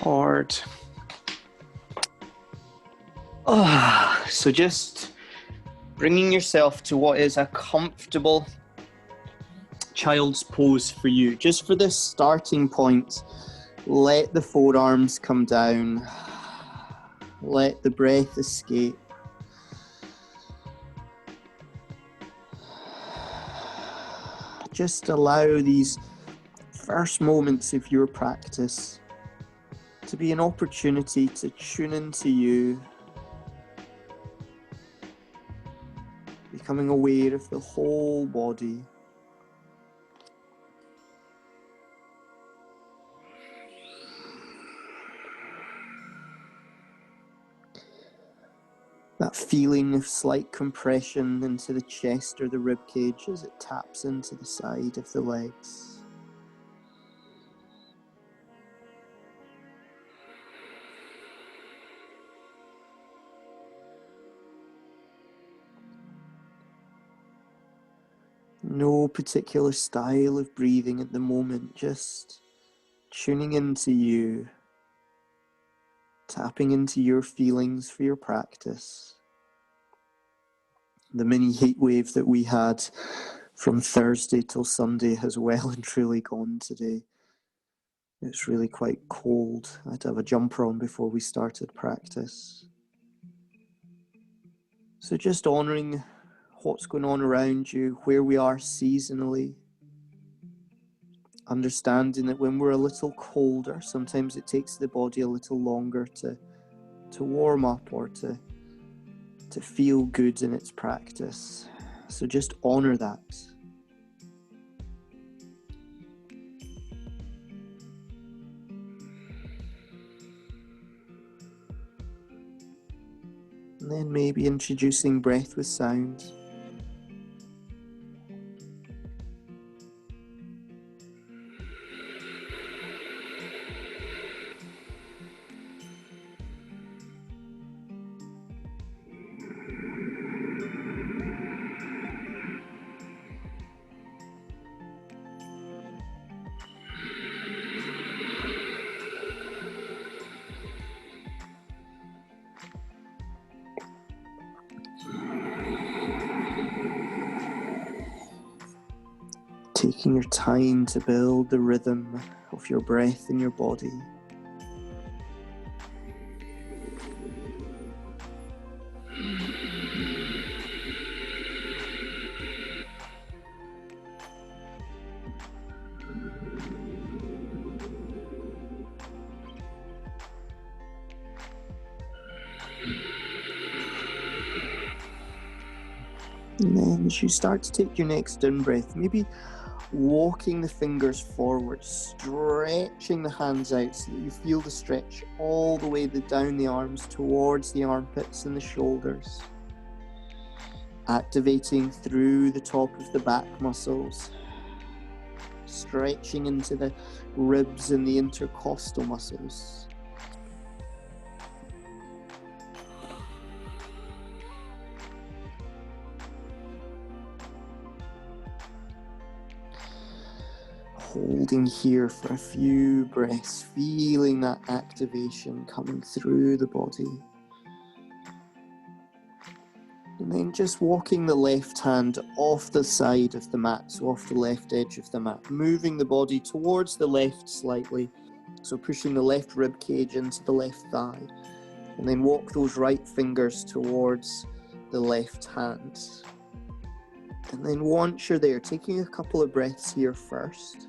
Hard. So just bringing yourself to what is a comfortable child's pose for you. Just for this starting point, let the forearms come down. Let the breath escape. Just allow these first moments of your practice to be an opportunity to tune into you, becoming aware of the whole body. That feeling of slight compression into the chest or the rib cage as it taps into the side of the legs. No particular style of breathing at the moment, just tuning into you, tapping into your feelings for your practice. The mini heat wave that we had from Thursday till Sunday has well and truly gone today. It's really quite cold. I had to have a jumper on before we started practice. So just honouring what's going on around you, where we are seasonally, understanding that when we're a little colder, sometimes it takes the body a little longer to warm up or to feel good in its practice. So just honour that. And then maybe introducing breath with sound. Taking your time to build the rhythm of your breath in your body. And then as you start to take your next in-breath, maybe walking the fingers forward, stretching the hands out so that you feel the stretch all the way down the arms towards the armpits and the shoulders. Activating through the top of the back muscles, stretching into the ribs and the intercostal muscles. Holding here for a few breaths, feeling that activation coming through the body. And then just walking the left hand off the side of the mat, so off the left edge of the mat, moving the body towards the left slightly, so pushing the left rib cage into the left thigh. And then walk those right fingers towards the left hand. And then once you're there, taking a couple of breaths here first.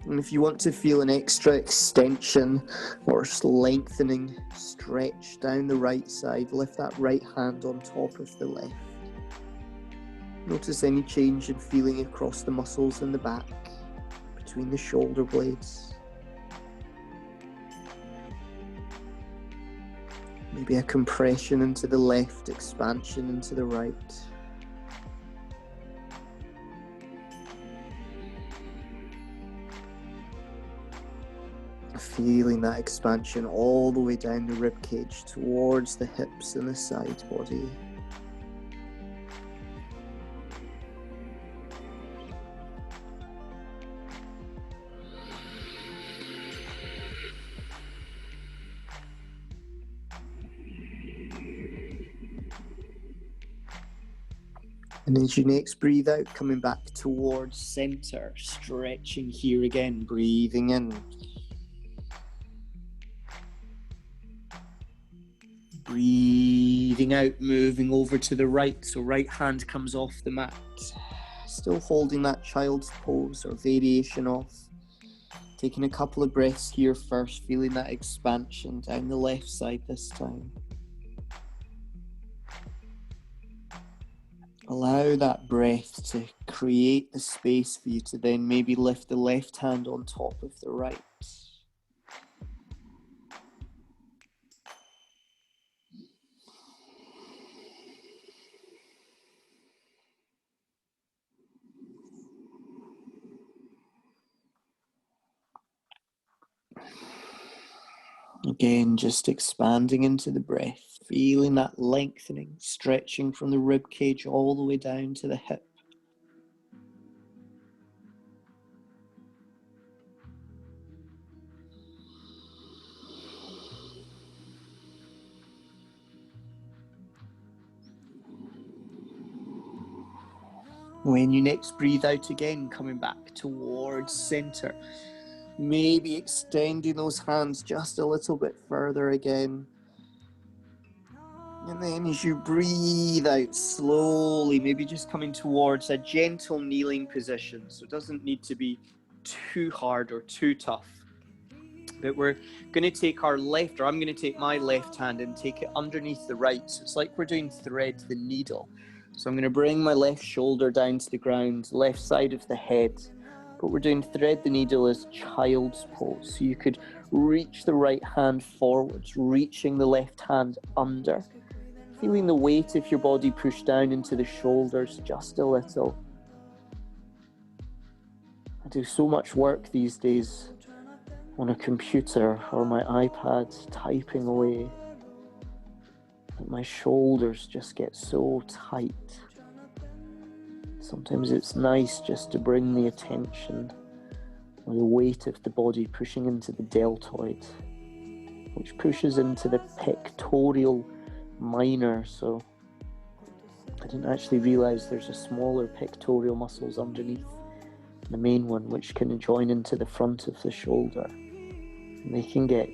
And if you want to feel an extra extension or lengthening stretch down the right side, lift that right hand on top of the left. Notice any change in feeling across the muscles in the back, between the shoulder blades. Maybe a compression into the left, expansion into the right. Feeling that expansion all the way down the rib cage towards the hips and the side body. And as you next breathe out, coming back towards center, stretching here again, breathing in. Breathing out, moving over to the right, so right hand comes off the mat. Still holding that child's pose or variation of. Taking a couple of breaths here first, feeling that expansion down the left side this time. Allow that breath to create the space for you to then maybe lift the left hand on top of the right. Again, just expanding into the breath, feeling that lengthening, stretching from the rib cage all the way down to the hip. When you next breathe out again, coming back towards center, maybe extending those hands just a little bit further again. And then as you breathe out slowly, maybe just coming towards a gentle kneeling position. So it doesn't need to be too hard or too tough. But we're going to take our left, or I'm going to take my left hand and take it underneath the right. So it's like we're doing thread the needle. So I'm going to bring my left shoulder down to the ground, left side of the head. But we're doing thread the needle as child's pose. So you could reach the right hand forwards, reaching the left hand under. Feeling the weight of your body push down into the shoulders just a little. I do so much work these days on a computer or my iPad, typing away, that my shoulders just get so tight. Sometimes it's nice just to bring the attention or the weight of the body pushing into the deltoid, which pushes into the pectoral minor. So I didn't actually realize there's a smaller pectoral muscles underneath the main one, which can join into the front of the shoulder. And they can get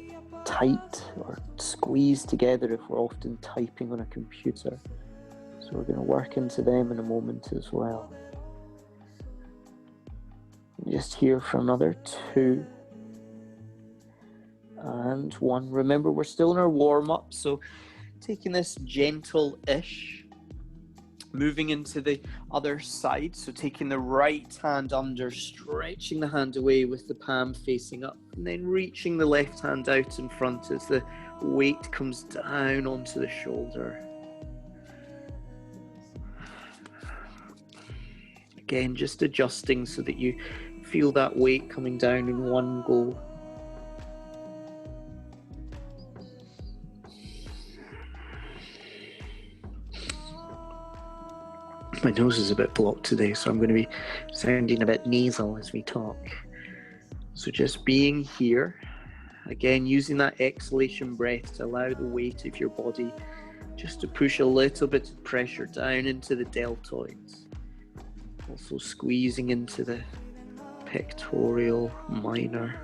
tight or squeezed together if we're often typing on a computer. So we're going to work into them in a moment as well. Just here for another 2 and 1. Remember, we're still in our warm-up, so taking this gentle-ish, moving into the other side. So taking the right hand under, stretching the hand away with the palm facing up, and then reaching the left hand out in front as the weight comes down onto the shoulder. Again, just adjusting so that you feel that weight coming down in one go. My nose is a bit blocked today, so I'm going to be sounding a bit nasal as we talk. So just being here, again, using that exhalation breath to allow the weight of your body just to push a little bit of pressure down into the deltoids. Also squeezing into the pectoral minor.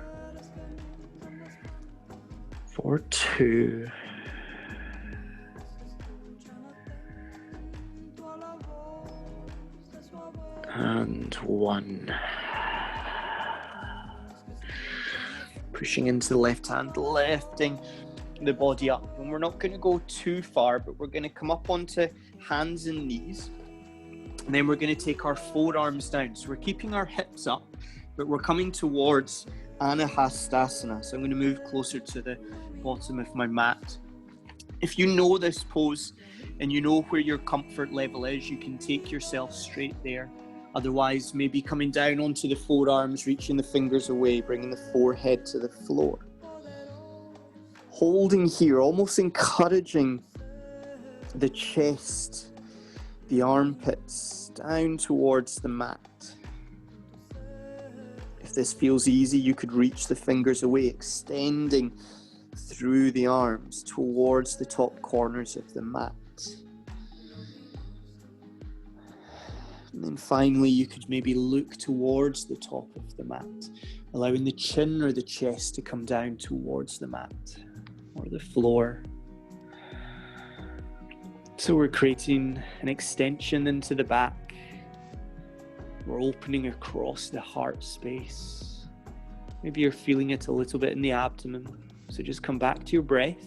For 2. And 1. Pushing into the left hand, lifting the body up. And we're not going to go too far, but we're going to come up onto hands and knees. And then we're going to take our forearms down. So we're keeping our hips up, but we're coming towards Anahastasana. So I'm going to move closer to the bottom of my mat. If you know this pose and you know where your comfort level is, you can take yourself straight there. Otherwise, maybe coming down onto the forearms, reaching the fingers away, bringing the forehead to the floor. Holding here, almost encouraging the chest, the armpits, down towards the mat. If this feels easy, you could reach the fingers away, extending through the arms towards the top corners of the mat. And then finally, you could maybe look towards the top of the mat, allowing the chin or the chest to come down towards the mat or the floor. So we're creating an extension into the back. We're opening across the heart space. Maybe you're feeling it a little bit in the abdomen. So just come back to your breath.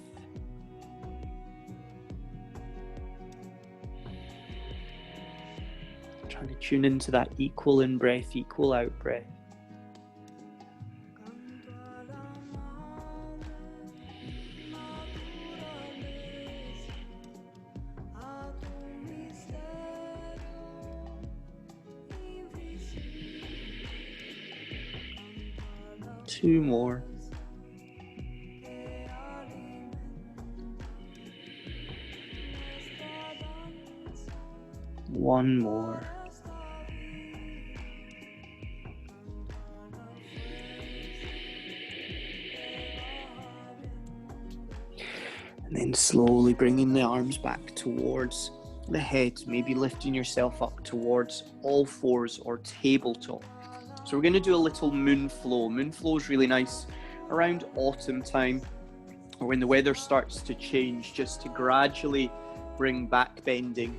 Trying to tune into that equal in breath, equal out breath. Two more. One more. And then slowly bringing the arms back towards the head, maybe lifting yourself up towards all fours or tabletop. So we're going to do a little moon flow. Moon flow is really nice around autumn time, or when the weather starts to change, just to gradually bring back bending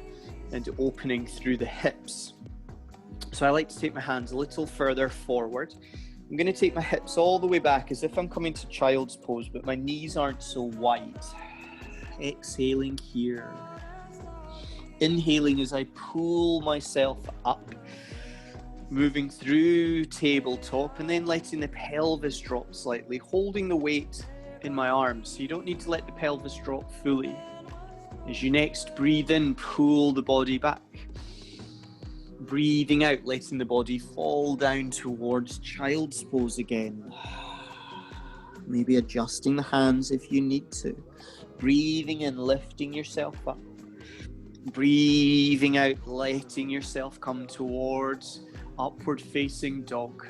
and opening through the hips. So I like to take my hands a little further forward. I'm going to take my hips all the way back as if I'm coming to child's pose, but my knees aren't so wide. Exhaling here. Inhaling as I pull myself up, moving through tabletop, and then letting the pelvis drop slightly, holding the weight in my arms. So you don't need to let the pelvis drop fully. As you next breathe in, pull the body back. Breathing out, letting the body fall down towards child's pose again. Maybe adjusting the hands if you need to. Breathing in, lifting yourself up. Breathing out, letting yourself come towards upward facing dog.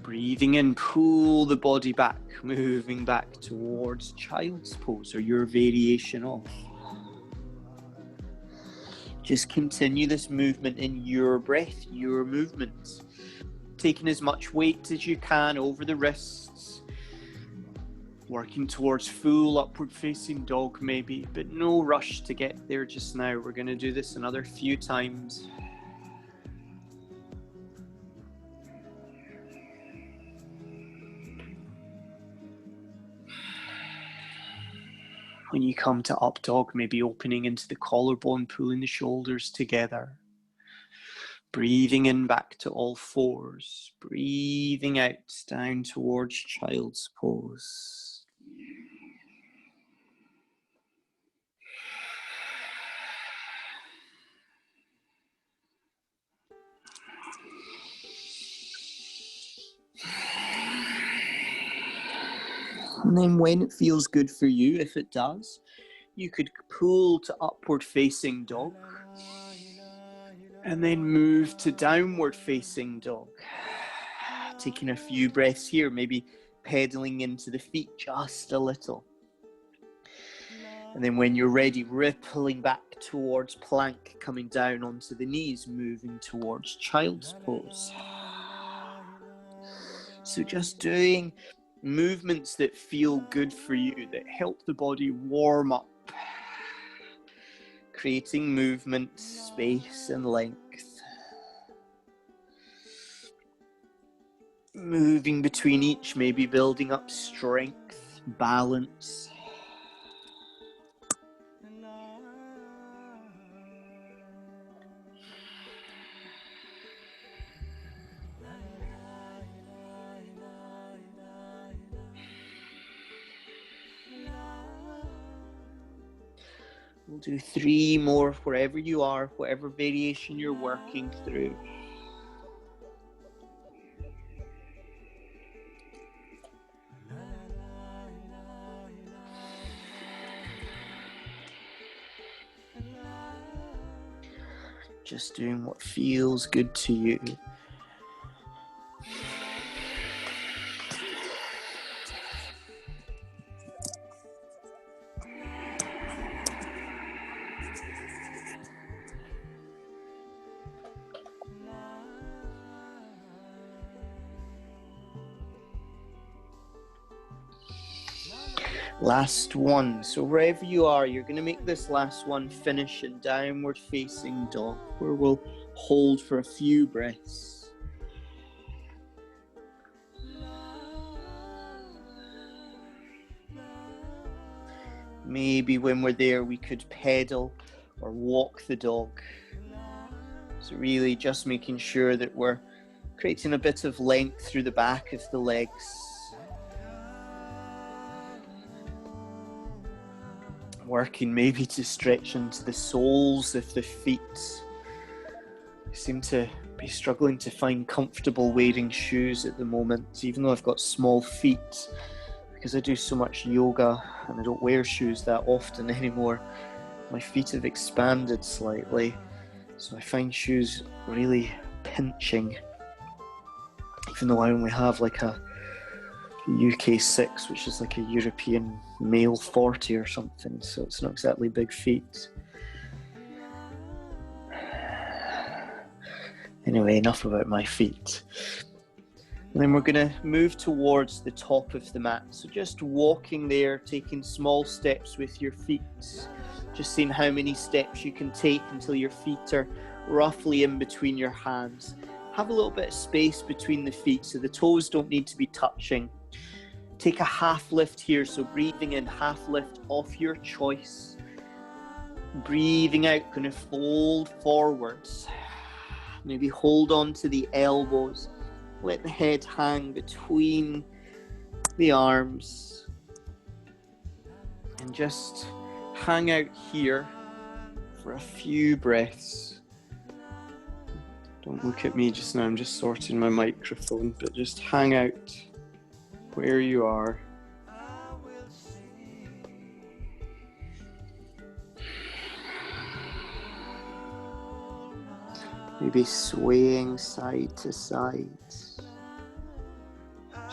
Breathing in, pull the body back, moving back towards child's pose or your variation of. Just continue this movement in your breath, your movements. Taking as much weight as you can over the wrists. Working towards full upward facing dog maybe, but no rush to get there just now. We're going to do this another few times. When you come to up dog, maybe opening into the collarbone, pulling the shoulders together. Breathing in back to all fours. Breathing out down towards child's pose. And then when it feels good for you, if it does, you could pull to upward facing dog and then move to downward facing dog. Taking a few breaths here, maybe pedaling into the feet just a little. And then when you're ready, rippling back towards plank, coming down onto the knees, moving towards child's pose. So just doing movements that feel good for you, that help the body warm up. Creating movement, space and length. Moving between each, maybe building up strength, balance. We'll do 3 more wherever you are, whatever variation you're working through. Just doing what feels good to you. Last one. So wherever you are, you're going to make this last one finish in downward facing dog, where we'll hold for a few breaths. Maybe when we're there, we could pedal or walk the dog. So really just making sure that we're creating a bit of length through the back of the legs. Working maybe to stretch into the soles of the feet. I seem to be struggling to find comfortable wearing shoes at the moment, even though I've got small feet, because I do so much yoga and I don't wear shoes that often anymore. My feet have expanded slightly, so I find shoes really pinching, even though I only have like a UK 6, which is like a European male 40 or something, so it's not exactly big feet. Anyway, enough about my feet. And then we're going to move towards the top of the mat. So just walking there, taking small steps with your feet. Just seeing how many steps you can take until your feet are roughly in between your hands. Have a little bit of space between the feet so the toes don't need to be touching. Take a half lift here, so breathing in, half lift off your choice. Breathing out, going to fold forwards. Maybe hold on to the elbows. Let the head hang between the arms. And just hang out here for a few breaths. Don't look at me just now, I'm just sorting my microphone, but just hang out where you are. Maybe swaying side to side.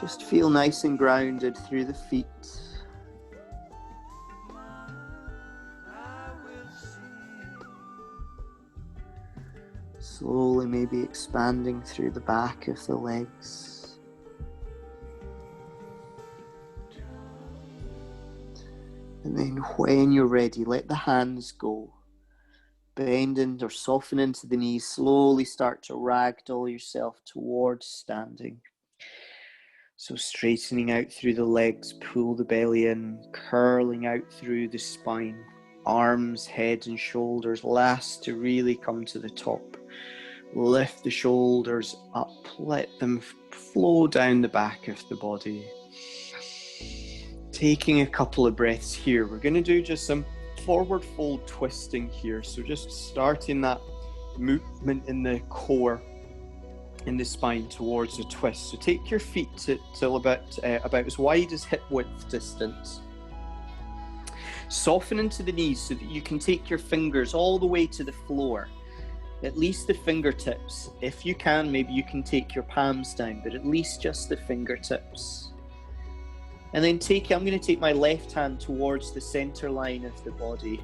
Just feel nice and grounded through the feet. Slowly maybe expanding through the back of the legs. And then when you're ready, let the hands go. Bend in or soften into the knees. Slowly start to ragdoll yourself towards standing. So straightening out through the legs, pull the belly in, curling out through the spine. Arms, head and shoulders last to really come to the top. Lift the shoulders up, let them flow down the back of the body. Taking a couple of breaths here. We're going to do just some forward fold twisting here. So just starting that movement in the core, in the spine towards a twist. So take your feet till about as wide as hip width distance. Soften into the knees so that you can take your fingers all the way to the floor. At least the fingertips. If you can, maybe you can take your palms down, but at least just the fingertips. And then I'm going to take my left hand towards the center line of the body.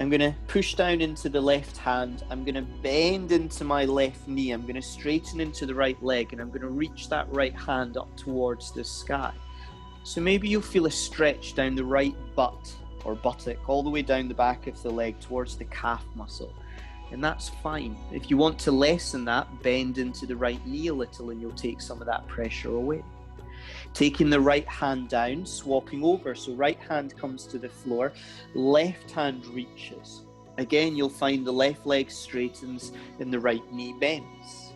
I'm going to push down into the left hand. I'm going to bend into my left knee. I'm going to straighten into the right leg, and I'm going to reach that right hand up towards the sky. So maybe you'll feel a stretch down the right butt or buttock, all the way down the back of the leg towards the calf muscle. And that's fine. If you want to lessen that, bend into the right knee a little and you'll take some of that pressure away. Taking the right hand down, swapping over. So right hand comes to the floor, left hand reaches. Again, you'll find the left leg straightens and the right knee bends.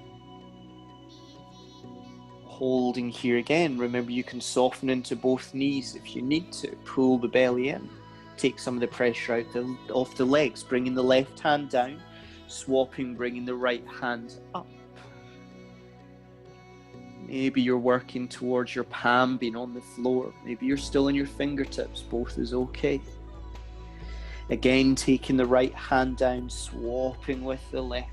Holding here again. Remember, you can soften into both knees if you need to. Pull the belly in. Take some of the pressure out off the legs. Bringing the left hand down, swapping, bringing the right hand up. Maybe you're working towards your palm being on the floor. Maybe you're still in your fingertips. Both is okay. Again, taking the right hand down, swapping with the left.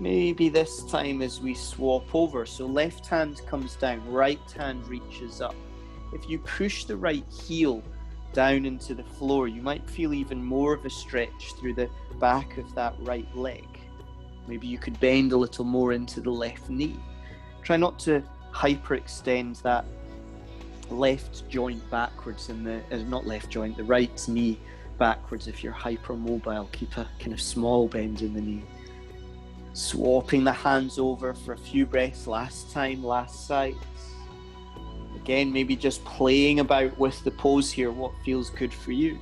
Maybe this time as we swap over. So left hand comes down, right hand reaches up. If you push the right heel down into the floor, you might feel even more of a stretch through the back of that right leg. Maybe you could bend a little more into the left knee. Try not to hyperextend that left joint backwards in the, not left joint, the right knee backwards if you're hypermobile. Keep a kind of small bend in the knee. Swapping the hands over for a few breaths. Last time, last side. Again, maybe just playing about with the pose here, what feels good for you.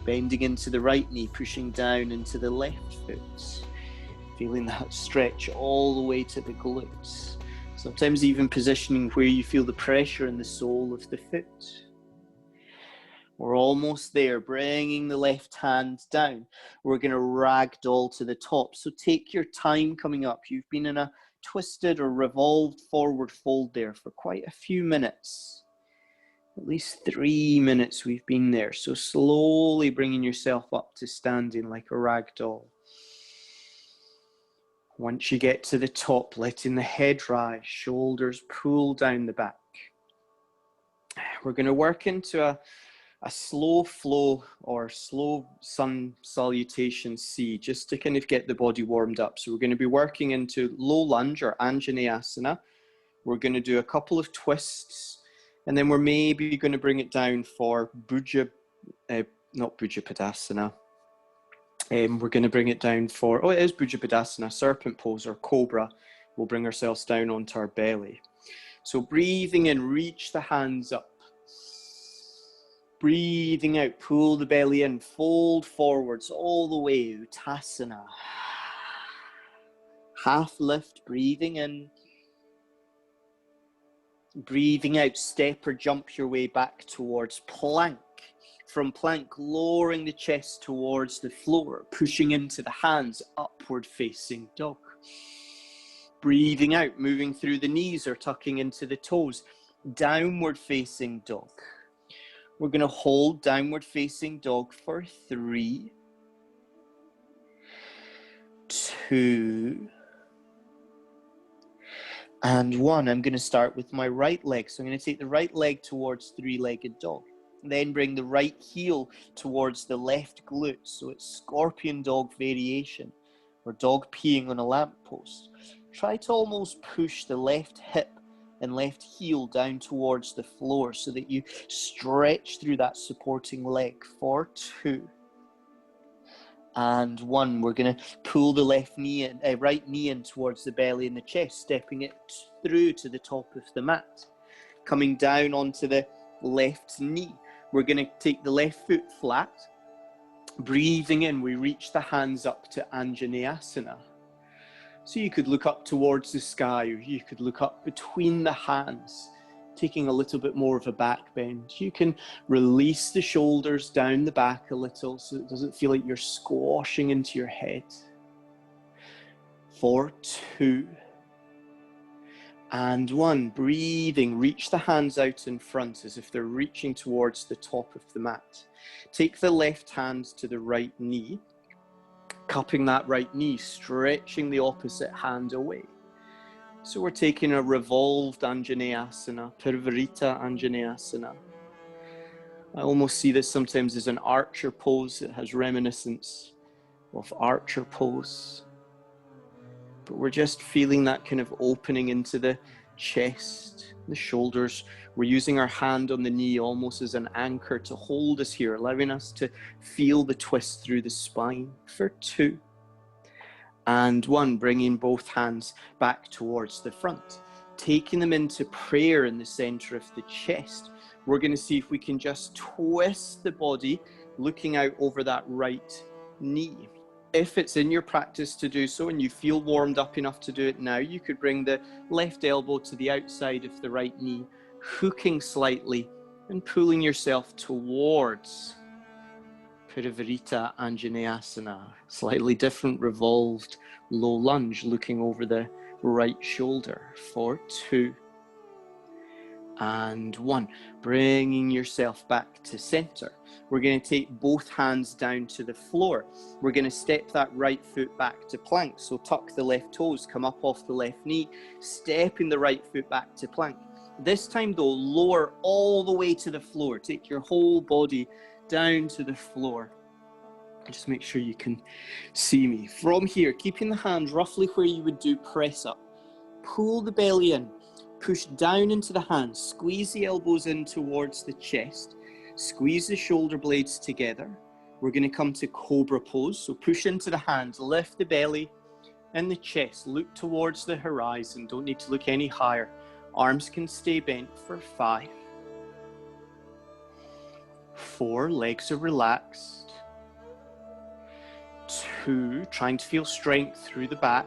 Bending into the right knee, pushing down into the left foot. Feeling that stretch all the way to the glutes. Sometimes even positioning where you feel the pressure in the sole of the foot. We're almost there, bringing the left hand down. We're going to ragdoll to the top. So take your time coming up. You've been in a twisted or revolved forward fold there for quite a few minutes. At least 3 minutes we've been there. So slowly bringing yourself up to standing like a ragdoll. Once you get to the top, letting the head rise, shoulders pull down the back. We're going to work into a slow flow or slow sun salutation C, just to kind of get the body warmed up. So we're going to be working into low lunge or Anjaneyasana. We're going to do a couple of twists, and then we're maybe going to bring it down for not Bhuja Padasana. We're going to bring it down for, it is Bhuja Padasana, serpent pose or cobra. We'll bring ourselves down onto our belly. So breathing in, reach the hands up. Breathing out, pull the belly in, fold forwards all the way, Uttasana. Half lift, breathing in. Breathing out, step or jump your way back towards plank. From plank, lowering the chest towards the floor, pushing into the hands, upward facing dog. Breathing out, moving through the knees or tucking into the toes, downward facing dog. We're going to hold downward facing dog for 3, 2, and 1. I'm going to start with my right leg. So I'm going to take the right leg towards three-legged dog. Then bring the right heel towards the left glute. So it's scorpion dog variation, or dog peeing on a lamppost. Try to almost push the left hip and left heel down towards the floor so that you stretch through that supporting leg for 2. And 1. We're going to pull the left knee in, right knee in towards the belly and the chest, stepping it through to the top of the mat. Coming down onto the left knee. We're going to take the left foot flat. Breathing in, we reach the hands up to Anjaneyasana. So you could look up towards the sky, or you could look up between the hands, taking a little bit more of a back bend. You can release the shoulders down the back a little so it doesn't feel like you're squashing into your head. For 2. And 1, breathing, reach the hands out in front as if they're reaching towards the top of the mat. Take the left hand to the right knee, cupping that right knee, stretching the opposite hand away. So we're taking a revolved Anjaneyasana, Parivrita Anjaneyasana. I almost see this sometimes as an archer pose. It has reminiscence of archer pose. But we're just feeling that kind of opening into the chest, the shoulders. We're using our hand on the knee almost as an anchor to hold us here, allowing us to feel the twist through the spine for 2. And 1, bringing both hands back towards the front, taking them into prayer in the center of the chest. We're going to see if we can just twist the body, looking out over that right knee. If it's in your practice to do so and you feel warmed up enough to do it now, you could bring the left elbow to the outside of the right knee, hooking slightly and pulling yourself towards Parivrita Anjaneyasana. Slightly different revolved low lunge, looking over the right shoulder for 2. And 1, bringing yourself back to center. We're going to take both hands down to the floor. We're going to step that right foot back to plank. So tuck the left toes, come up off the left knee, stepping the right foot back to plank. This time though, lower all the way to the floor. Take your whole body down to the floor. Just make sure you can see me. From here, keeping the hands roughly where you would do press up. Pull the belly in. Push down into the hands, squeeze the elbows in towards the chest, squeeze the shoulder blades together. We're going to come to cobra pose. So push into the hands, lift the belly and the chest, look towards the horizon. Don't need to look any higher. Arms can stay bent for 5, 4, legs are relaxed. 2, trying to feel strength through the back.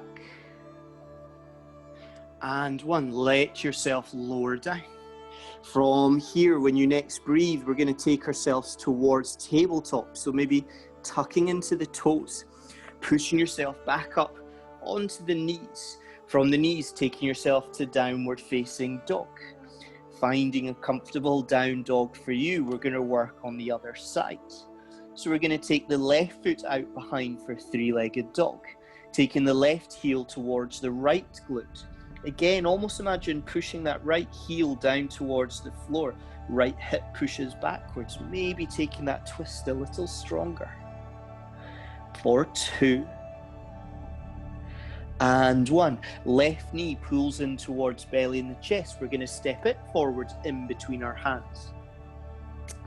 And 1, let yourself lower down. From here, when you next breathe, we're going to take ourselves towards tabletop. So maybe tucking into the toes, pushing yourself back up onto the knees. From the knees, taking yourself to downward facing dog. Finding a comfortable down dog for you, we're going to work on the other side. So we're going to take the left foot out behind for 3-legged dog. Taking the left heel towards the right glute. Again, almost imagine pushing that right heel down towards the floor. Right hip pushes backwards, maybe taking that twist a little stronger. For 2. And 1. Left knee pulls in towards belly and the chest. We're going to step it forwards in between our hands.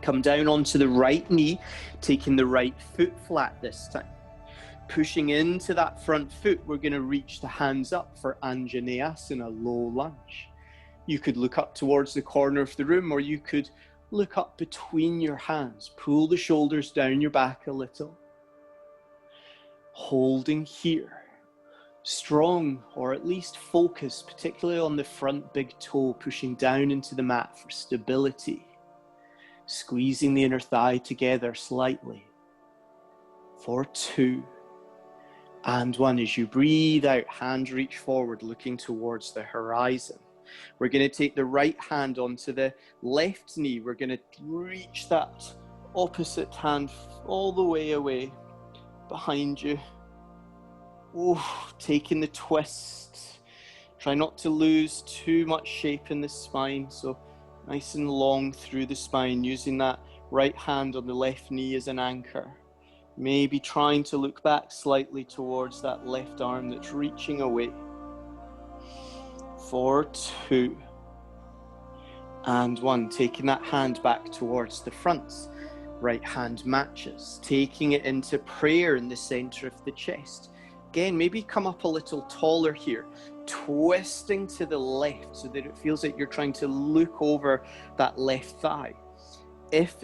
Come down onto the right knee, taking the right foot flat this time. Pushing into that front foot, we're going to reach the hands up for Anjaneyasana, low lunge. You could look up towards the corner of the room, or you could look up between your hands. Pull the shoulders down your back a little. Holding here. Strong, or at least focus, particularly on the front big toe, pushing down into the mat for stability. Squeezing the inner thigh together slightly. For 2. And 1, as you breathe out, hands reach forward, looking towards the horizon. We're going to take the right hand onto the left knee. We're going to reach that opposite hand all the way away behind you. Oh, taking the twist. Try not to lose too much shape in the spine. So nice and long through the spine, using that right hand on the left knee as an anchor. Maybe trying to look back slightly towards that left arm that's reaching away. For 2. And 1, taking that hand back towards the front. Right hand matches, taking it into prayer in the center of the chest. Again, maybe come up a little taller here, twisting to the left so that it feels like you're trying to look over that left thigh. If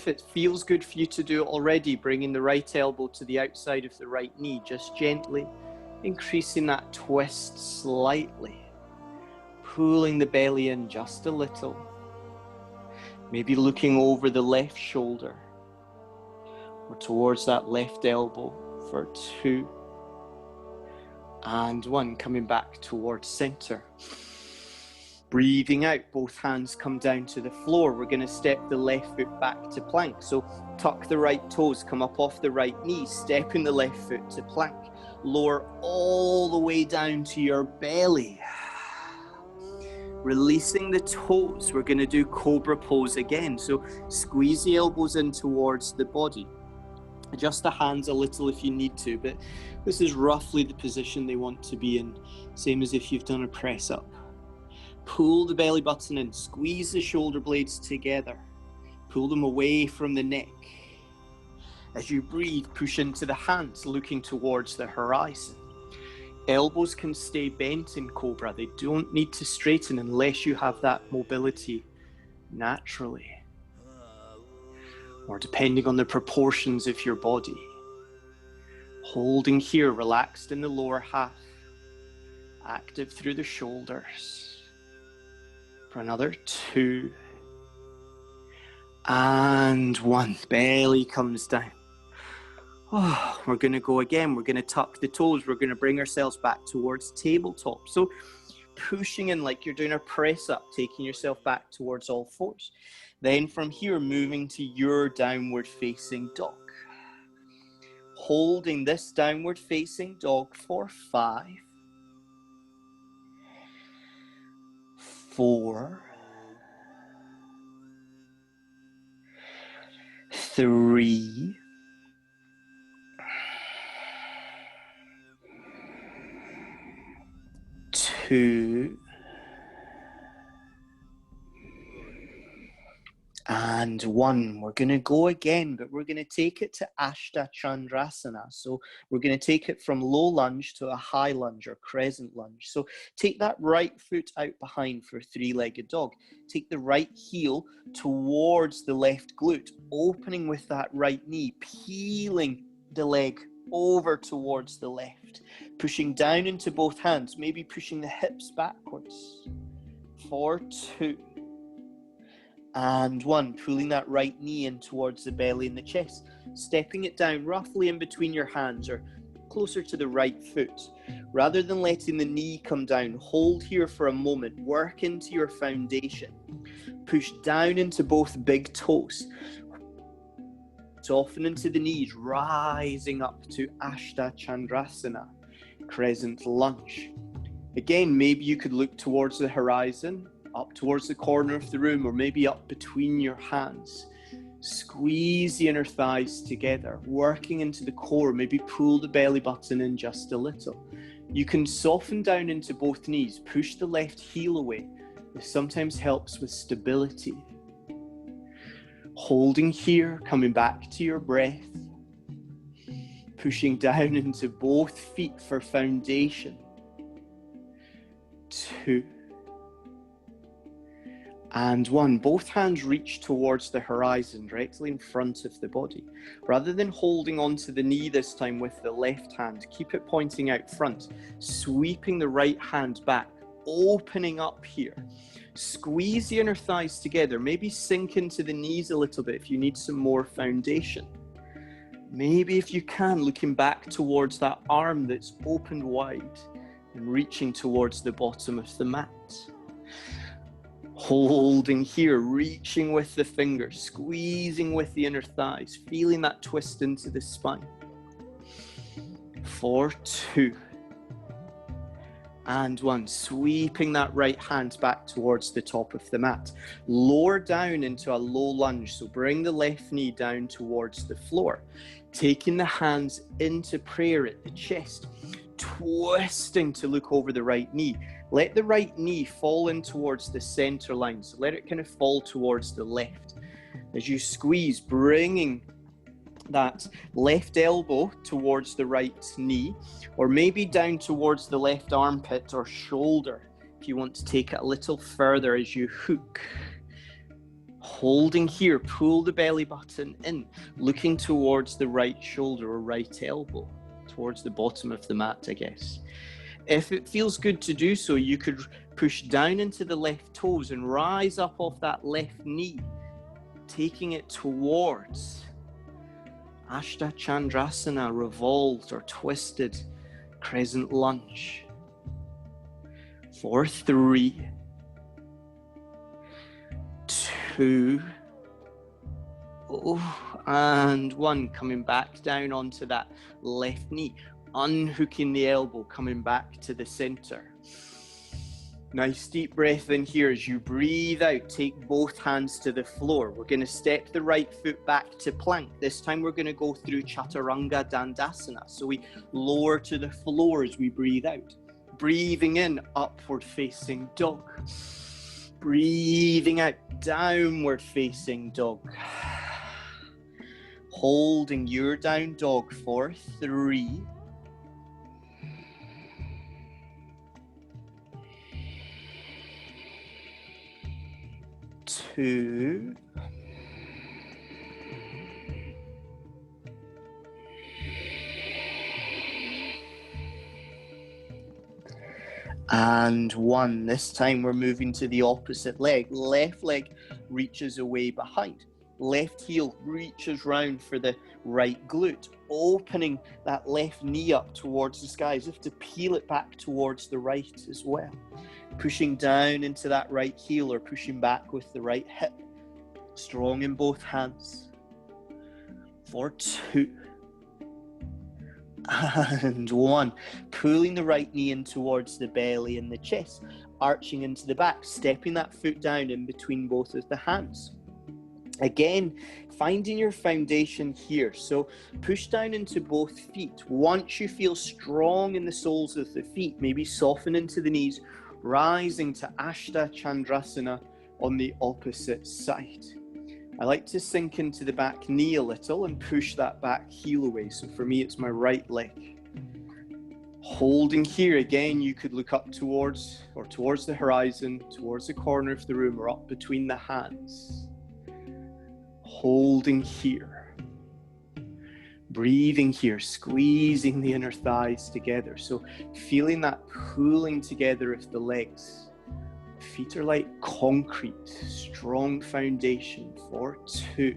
it feels good for you to do it already, bringing the right elbow to the outside of the right knee, just gently increasing that twist slightly. Pulling the belly in just a little. Maybe looking over the left shoulder or towards that left elbow for 2. And 1, coming back towards center. Breathing out, both hands come down to the floor. We're going to step the left foot back to plank. So tuck the right toes, come up off the right knee, stepping the left foot to plank. Lower all the way down to your belly. Releasing the toes, we're going to do cobra pose again. So squeeze the elbows in towards the body. Adjust the hands a little if you need to, but this is roughly the position they want to be in, same as if you've done a press up. Pull the belly button in, squeeze the shoulder blades together, pull them away from the neck. As you breathe, push into the hands, looking towards the horizon. Elbows can stay bent in cobra. They don't need to straighten unless you have that mobility naturally, or depending on the proportions of your body. Holding here, relaxed in the lower half, active through the shoulders. For another 2. And 1, belly comes down. Oh, we're going to go again. We're going to tuck the toes. We're going to bring ourselves back towards tabletop. So pushing in like you're doing a press up, taking yourself back towards all fours. Then from here, moving to your downward facing dog. Holding this downward facing dog for 5, 4, 3, 2, And 1. We're going to go again, but we're going to take it to Ashta Chandrasana. So we're going to take it from low lunge to a high lunge or crescent lunge. So take that right foot out behind for 3-legged dog. Take the right heel towards the left glute, opening with that right knee, peeling the leg over towards the left, pushing down into both hands, maybe pushing the hips backwards. For 2. And 1, pulling that right knee in towards the belly and the chest, stepping it down roughly in between your hands or closer to the right foot. Rather than letting the knee come down, hold here for a moment, work into your foundation. Push down into both big toes. Soften into the knees, rising up to Ashta Chandrasana, crescent lunge. Again, maybe you could look towards the horizon, up towards the corner of the room, or maybe up between your hands. Squeeze the inner thighs together, working into the core. Maybe pull the belly button in just a little. You can soften down into both knees, push the left heel away. This sometimes helps with stability. Holding here, coming back to your breath. Pushing down into both feet for foundation. 2. And 1, both hands reach towards the horizon, directly in front of the body. Rather than holding onto the knee this time with the left hand, keep it pointing out front, sweeping the right hand back, opening up here. Squeeze the inner thighs together, maybe sink into the knees a little bit if you need some more foundation. Maybe if you can, looking back towards that arm that's opened wide and reaching towards the bottom of the mat. Holding here, reaching with the fingers, squeezing with the inner thighs, feeling that twist into the spine. For 2. And 1, sweeping that right hand back towards the top of the mat. Lower down into a low lunge, so bring the left knee down towards the floor. Taking the hands into prayer at the chest, twisting to look over the right knee. Let the right knee fall in towards the center line, so let it kind of fall towards the left. As you squeeze, bringing that left elbow towards the right knee, or maybe down towards the left armpit or shoulder, if you want to take it a little further as you hook. Holding here, pull the belly button in, looking towards the right shoulder or right elbow, towards the bottom of the mat, I guess. If it feels good to do so, you could push down into the left toes and rise up off that left knee, taking it towards Ashta Chandrasana, revolved or twisted crescent lunge. For 3, 2, and 1, coming back down onto that left knee, unhooking the elbow, coming back to the center. Nice deep breath in here. As you breathe out, take both hands to the floor. We're going to step the right foot back to plank. This time we're going to go through Chaturanga Dandasana. So we lower to the floor as we breathe out. Breathing in, upward facing dog. Breathing out, downward facing dog. Holding your down dog for 3, 2, and 1. This time we're moving to the opposite leg. Left leg reaches away behind. Left heel reaches round for the right glute, opening that left knee up towards the sky as if to peel it back towards the right as well. Pushing down into that right heel or pushing back with the right hip. Strong in both hands. For 2. And 1. Pulling the right knee in towards the belly and the chest. Arching into the back. Stepping that foot down in between both of the hands. Again, finding your foundation here. So push down into both feet. Once you feel strong in the soles of the feet, maybe soften into the knees, rising to Ashta Chandrasana on the opposite side. I like to sink into the back knee a little and push that back heel away. So for me, it's my right leg. Holding here, again, you could look up towards the horizon, towards the corner of the room, or up between the hands. Holding here. Breathing here, squeezing the inner thighs together. So feeling that pulling together of the legs. Feet are like concrete, strong foundation for 2.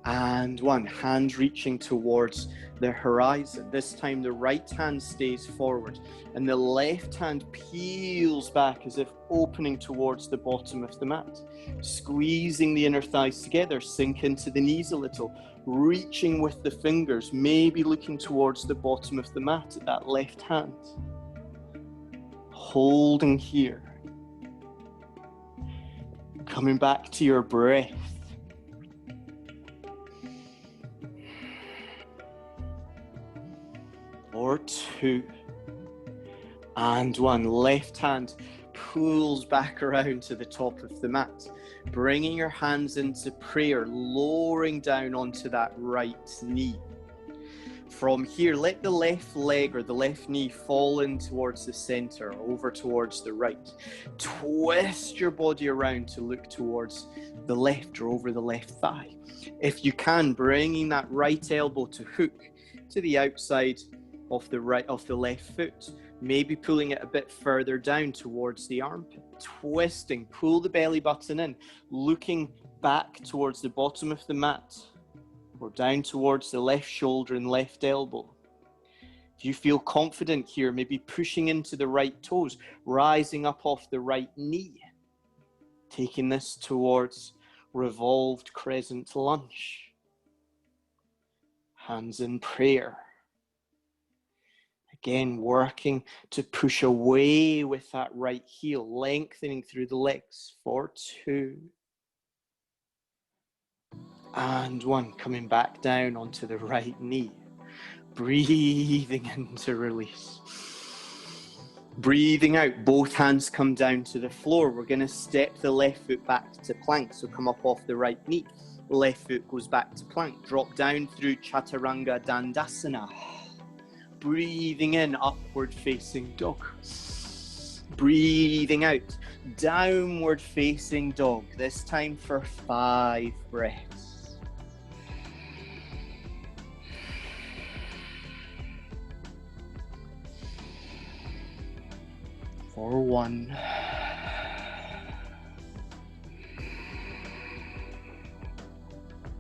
And 1, hand reaching towards the horizon. This time the right hand stays forward and the left hand peels back as if opening towards the bottom of the mat. Squeezing the inner thighs together, sink into the knees a little, reaching with the fingers, maybe looking towards the bottom of the mat at that left hand. Holding here. Coming back to your breath. Or 2. And 1. Left hand pulls back around to the top of the mat. Bringing your hands into prayer, lowering down onto that right knee. From here, let the left leg or the left knee fall in towards the center, over towards the right. Twist your body around to look towards the left or over the left thigh. If you can, bringing that right elbow to hook to the outside of the left foot, maybe pulling it a bit further down towards the armpit. Twisting, pull the belly button in, looking back towards the bottom of the mat, or down towards the left shoulder and left elbow. If you feel confident here, maybe pushing into the right toes, rising up off the right knee, taking this towards revolved crescent lunge. Hands in prayer. Again, working to push away with that right heel, lengthening through the legs for 2. And 1, coming back down onto the right knee. Breathing in to release. Breathing out, both hands come down to the floor. We're going to step the left foot back to plank, so come up off the right knee. Left foot goes back to plank. Drop down through Chaturanga Dandasana. Breathing in, upward facing dog. Breathing out, downward facing dog. This time for 5 breaths. For 1.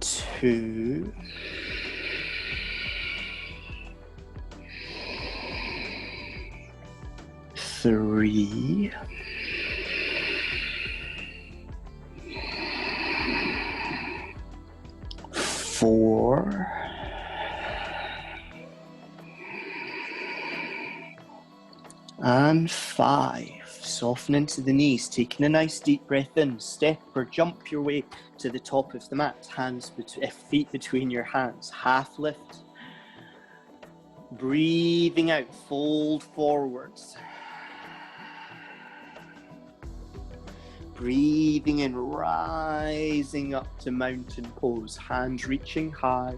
2. 3. 4. And 5. Soften into the knees, taking a nice deep breath in. Step or jump your way to the top of the mat. Feet between your hands. Half lift. Breathing out, fold forwards. Breathing in, rising up to mountain pose, hands reaching high.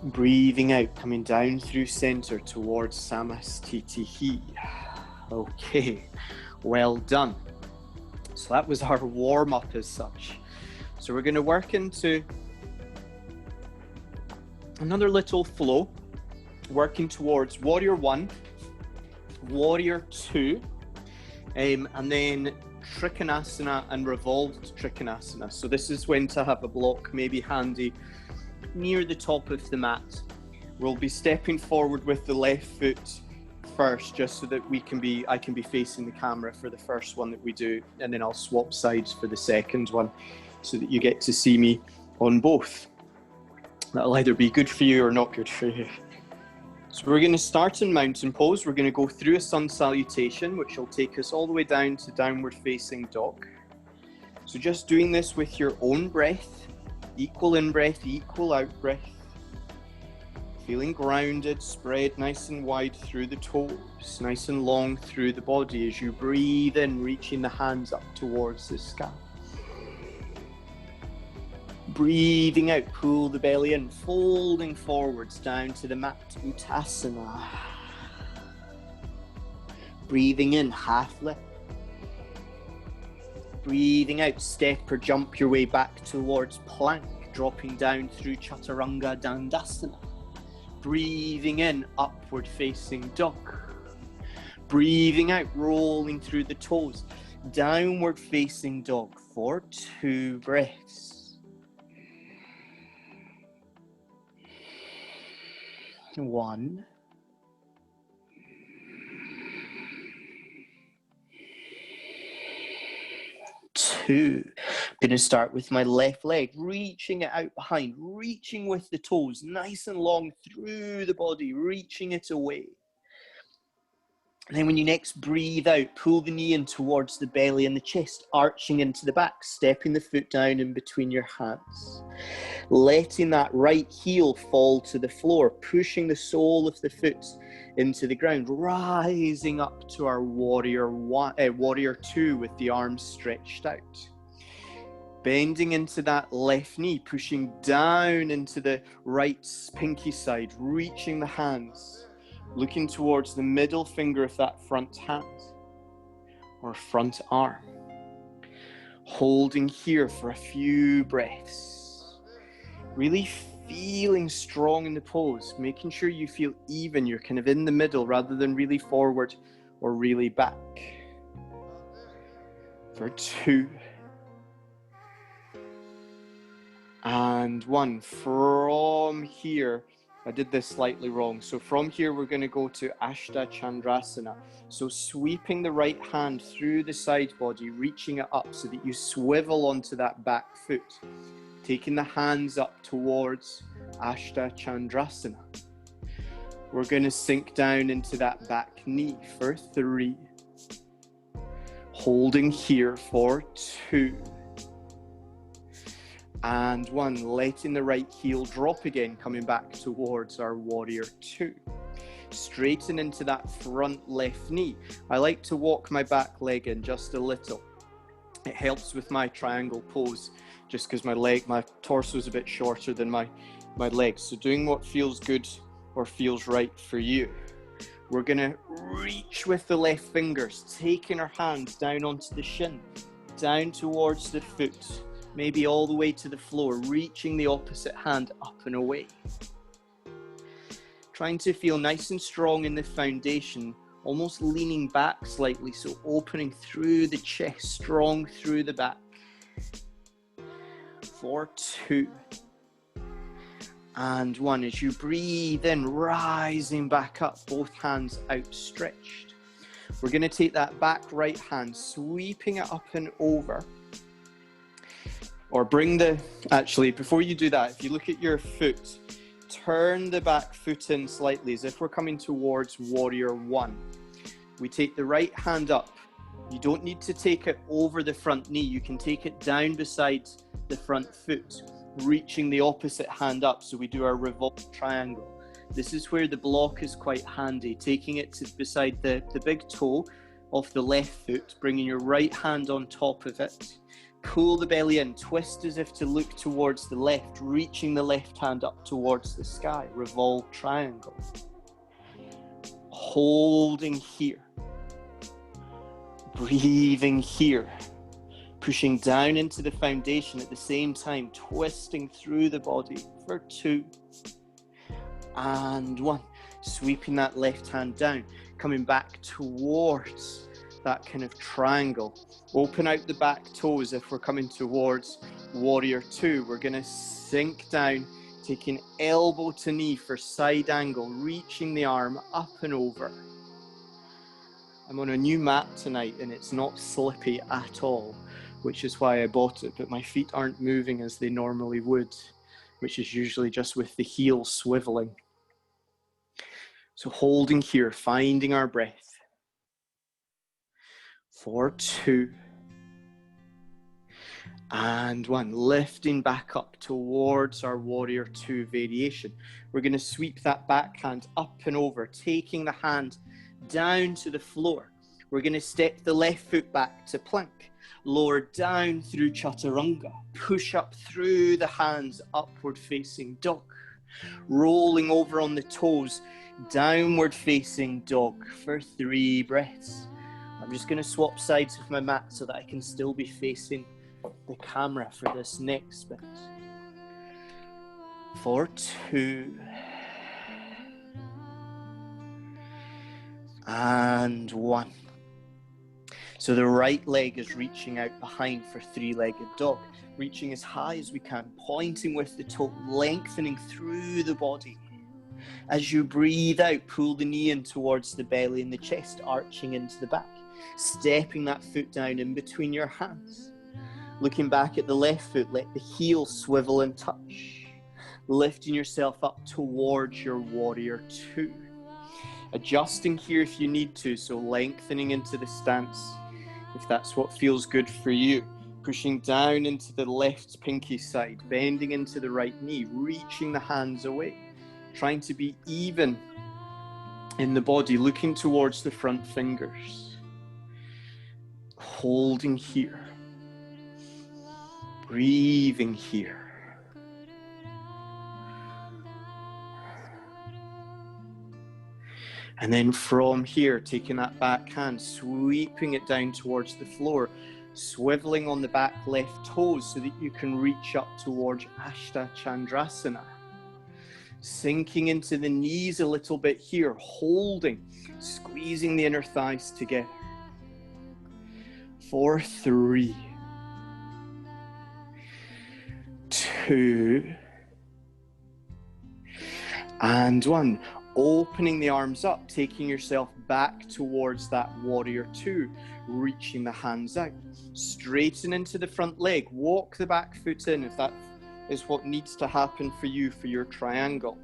Breathing out, coming down through center towards Samastitihi. Okay, well done. So that was our warm-up as such. So we're going to work into another little flow, working towards Warrior 1, Warrior 2, and then Trikonasana and revolved Trikonasana. So this is when to have a block maybe handy near the top of the mat. We'll be stepping forward with the left foot first, just so that I can be facing the camera for the first one that we do, and then I'll swap sides for the second one so that you get to see me on both. That'll either be good for you or not good for you. So we're going to start in mountain pose. We're going to go through a sun salutation, which will take us all the way down to downward facing dog. So just doing this with your own breath, equal in breath, equal out breath. Feeling grounded, spread nice and wide through the toes, nice and long through the body as you breathe in, reaching the hands up towards the sky. Breathing out, pull the belly in, folding forwards down to the mat, Uttasana. Breathing in, half lift. Breathing out, step or jump your way back towards plank, dropping down through Chaturanga Dandasana. Breathing in, upward facing dog. Breathing out, rolling through the toes, downward facing dog for 2 breaths. 1. 2. I'm going to start with my left leg, reaching it out behind, reaching with the toes, nice and long through the body, reaching it away. And then when you next breathe out, pull the knee in towards the belly and the chest, arching into the back, stepping the foot down in between your hands. Letting that right heel fall to the floor, pushing the sole of the foot into the ground, rising up to our warrior 2 with the arms stretched out. Bending into that left knee, pushing down into the right pinky side, reaching the hands, looking towards the middle finger of that front hand or front arm. Holding here for a few breaths. Really feeling strong in the pose, making sure you feel even. You're kind of in the middle rather than really forward or really back. For 2. And 1. From here, I did this slightly wrong. So from here, we're going to go to Ashta Chandrasana. So sweeping the right hand through the side body, reaching it up so that you swivel onto that back foot. Taking the hands up towards Ashta Chandrasana. We're going to sink down into that back knee for 3. Holding here for 2. And 1, letting the right heel drop again, coming back towards our warrior 2. Straighten into that front left knee. I like to walk my back leg in just a little. It helps with my triangle pose, just because my torso is a bit shorter than my legs. So doing what feels good or feels right for you. We're gonna reach with the left fingers, taking our hands down onto the shin, down towards the foot. Maybe all the way to the floor, reaching the opposite hand up and away. Trying to feel nice and strong in the foundation, almost leaning back slightly, so opening through the chest, strong through the back. For 2. And 1, as you breathe in, rising back up, both hands outstretched. We're going to take that back right hand, sweeping it up and over. Or actually, before you do that, if you look at your foot, turn the back foot in slightly as if we're coming towards warrior 1. We take the right hand up. You don't need to take it over the front knee. You can take it down beside the front foot, reaching the opposite hand up. So we do our revolved triangle. This is where the block is quite handy. Taking it to beside the big toe of the left foot, bringing your right hand on top of it. Pull the belly in, twist as if to look towards the left, reaching the left hand up towards the sky, revolved triangle. Holding here. Breathing here. Pushing down into the foundation at the same time, twisting through the body for 2. And 1. Sweeping that left hand down, coming back towards that kind of triangle. Open out the back toes if we're coming towards warrior 2. We're going to sink down, taking elbow to knee for side angle, reaching the arm up and over. I'm on a new mat tonight and it's not slippy at all, which is why I bought it, but my feet aren't moving as they normally would, which is usually just with the heel swiveling. So holding here, finding our breath. For 2. And one, lifting back up towards our warrior two variation. We're going to sweep that back hand up and over, taking the hand down to the floor. We're going to step the left foot back to plank, lower down through chaturanga, push up through the hands, upward facing dog, rolling over on the toes, downward facing dog for 3 breaths. I'm just going to swap sides of my mat so that I can still be facing the camera for this next bit. For 2. And 1. So the right leg is reaching out behind for 3-legged dog, reaching as high as we can, pointing with the toe, lengthening through the body. As you breathe out, pull the knee in towards the belly and the chest, arching into the back, stepping that foot down in between your hands. Looking back at the left foot, let the heel swivel and touch, lifting yourself up towards your warrior two. Adjusting here if you need to, so lengthening into the stance if that's what feels good for you. Pushing down into the left pinky side, bending into the right knee, reaching the hands away, trying to be even in the body, looking towards the front fingers. Holding here. Breathing here. And then from here, taking that back hand, sweeping it down towards the floor, swiveling on the back left toes so that you can reach up towards Ashta Chandrasana. Sinking into the knees a little bit here, holding, squeezing the inner thighs together. For 3, 2, and 1. Opening the arms up, taking yourself back towards that warrior two, reaching the hands out. Straighten into the front leg, walk the back foot in if that is what needs to happen for you for your triangle.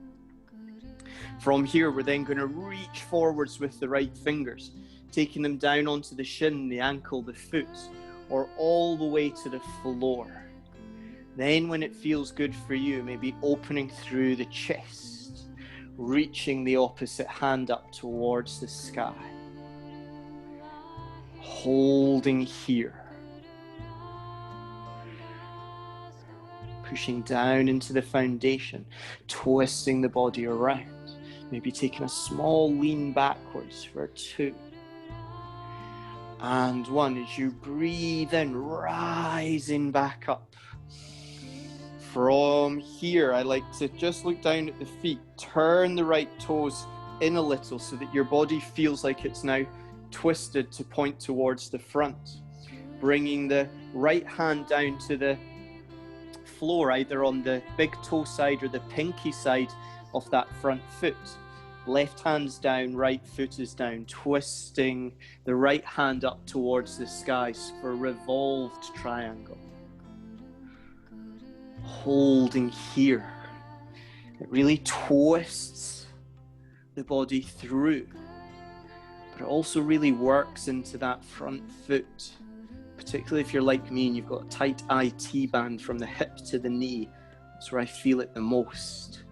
From here, we're then going to reach forwards with the right fingers, taking them down onto the shin, the ankle, the foot, or all the way to the floor. Then when it feels good for you, maybe opening through the chest, reaching the opposite hand up towards the sky. Holding here. Pushing down into the foundation, twisting the body around. Maybe taking a small lean backwards for 2. And 1. As you breathe in, rising back up. From here, I like to just look down at the feet, turn the right toes in a little so that your body feels like it's now twisted to point towards the front. Bringing the right hand down to the floor, either on the big toe side or the pinky side of that front foot. Left hand's down, right foot is down, twisting the right hand up towards the skies for revolved triangle. Holding here. It really twists the body through, but it also really works into that front foot, particularly if you're like me and you've got a tight IT band from the hip to the knee. That's where I feel it the most.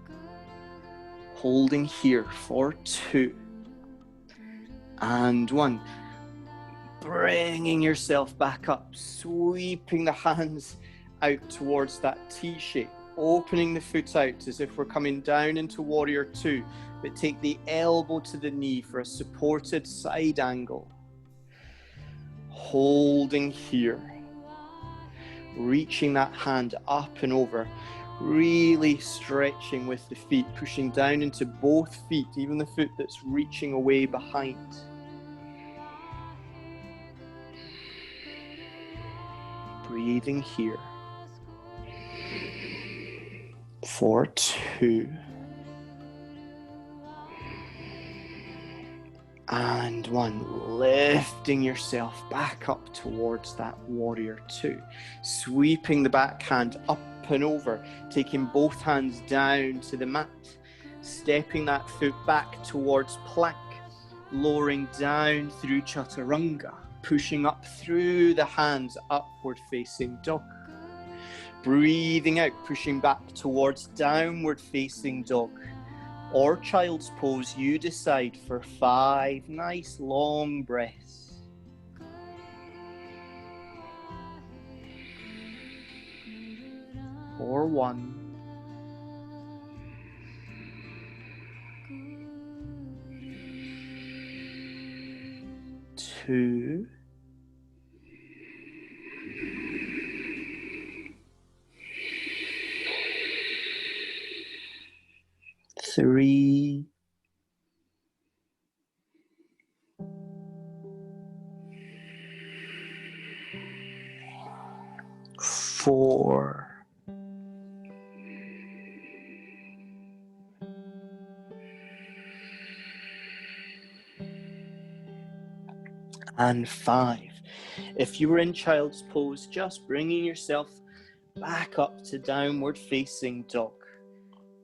Holding here for 2 and 1. Bringing yourself back up, sweeping the hands out towards that T shape, opening the foot out as if we're coming down into warrior 2, but take the elbow to the knee for a supported side angle. Holding here, reaching that hand up and over, really stretching with the feet, pushing down into both feet, even the foot that's reaching away behind. Breathing here. For 2 and 1. Lifting yourself back up towards that warrior 2. Sweeping the back hand up and over, taking both hands down to the mat. Stepping that foot back towards plank. Lowering down through chaturanga. Pushing up through the hands, upward facing dog. Breathing out, pushing back towards downward facing dog or child's pose, you decide, for 5 nice long breaths. Or 1. 2. 3. 4. And 5. If you were in child's pose, just bringing yourself back up to downward facing dog.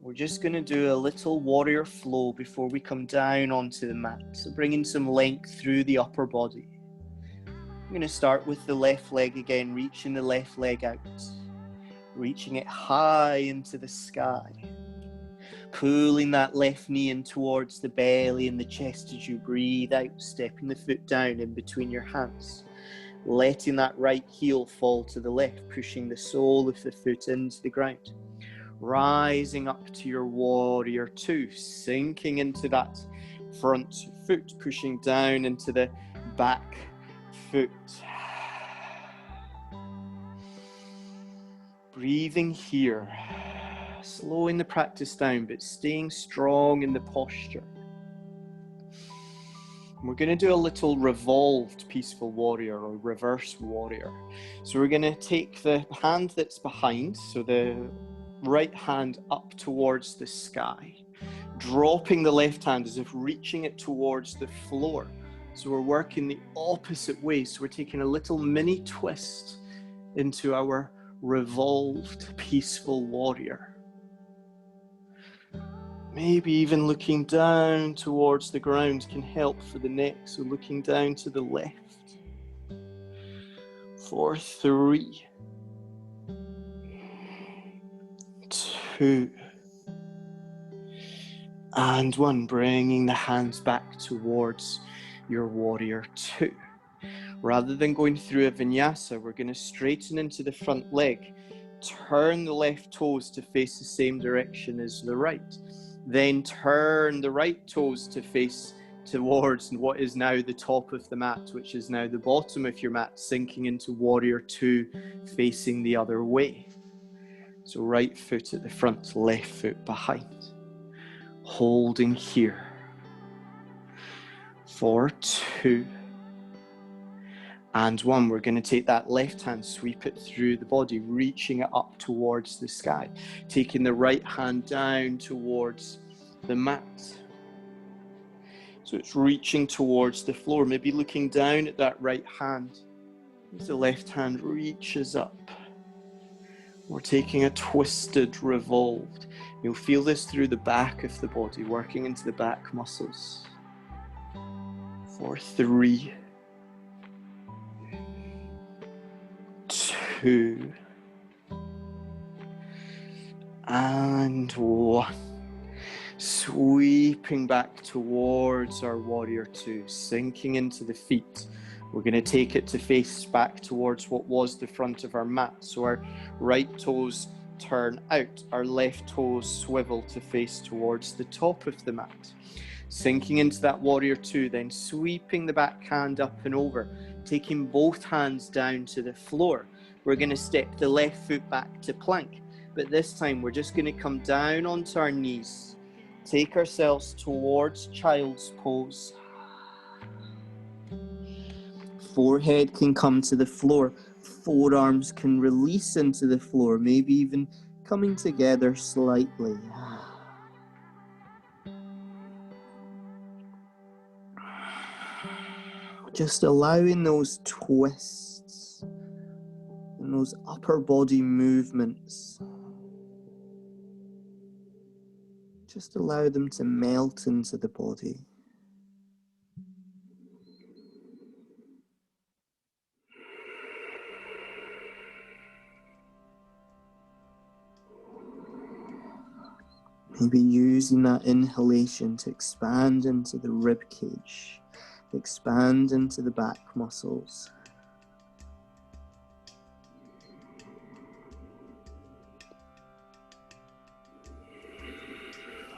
We're just going to do a little warrior flow before we come down onto the mat. So bringing some length through the upper body. I'm going to start with the left leg again, reaching the left leg out. Reaching it high into the sky. Pulling that left knee in towards the belly and the chest as you breathe out, stepping the foot down in between your hands. Letting that right heel fall to the left, pushing the sole of the foot into the ground. Rising up to your warrior 2, sinking into that front foot, pushing down into the back foot. Breathing here, slowing the practice down, but staying strong in the posture. We're going to do a little revolved peaceful warrior or reverse warrior. So we're going to take the hand that's behind, so the right hand up towards the sky, dropping the left hand as if reaching it towards the floor. So we're working the opposite way. So we're taking a little mini twist into our revolved peaceful warrior. Maybe even looking down towards the ground can help for the neck. So looking down to the left. For 3, 2, and 1. Bringing the hands back towards your warrior 2. Rather than going through a vinyasa, we're going to straighten into the front leg. Turn the left toes to face the same direction as the right. Then turn the right toes to face towards what is now the top of the mat, which is now the bottom of your mat, sinking into warrior 2, facing the other way. So right foot at the front, left foot behind. Holding here. For 2. And 1, we're going to take that left hand, sweep it through the body, reaching it up towards the sky. Taking the right hand down towards the mat. So it's reaching towards the floor, maybe looking down at that right hand as the left hand reaches up. We're taking a twisted, revolved. You'll feel this through the back of the body, working into the back muscles. For 3, 2, and 1. Sweeping back towards our warrior 2, sinking into the feet. We're going to take it to face back towards what was the front of our mat. So our right toes turn out, our left toes swivel to face towards the top of the mat. Sinking into that warrior 2, then sweeping the back hand up and over, taking both hands down to the floor. We're going to step the left foot back to plank, but this time we're just going to come down onto our knees, take ourselves towards child's pose. Forehead can come to the floor, forearms can release into the floor, maybe even coming together slightly. Just allowing those twists and those upper body movements. Just allow them to melt into the body. Maybe using that inhalation to expand into the rib cage, expand into the back muscles.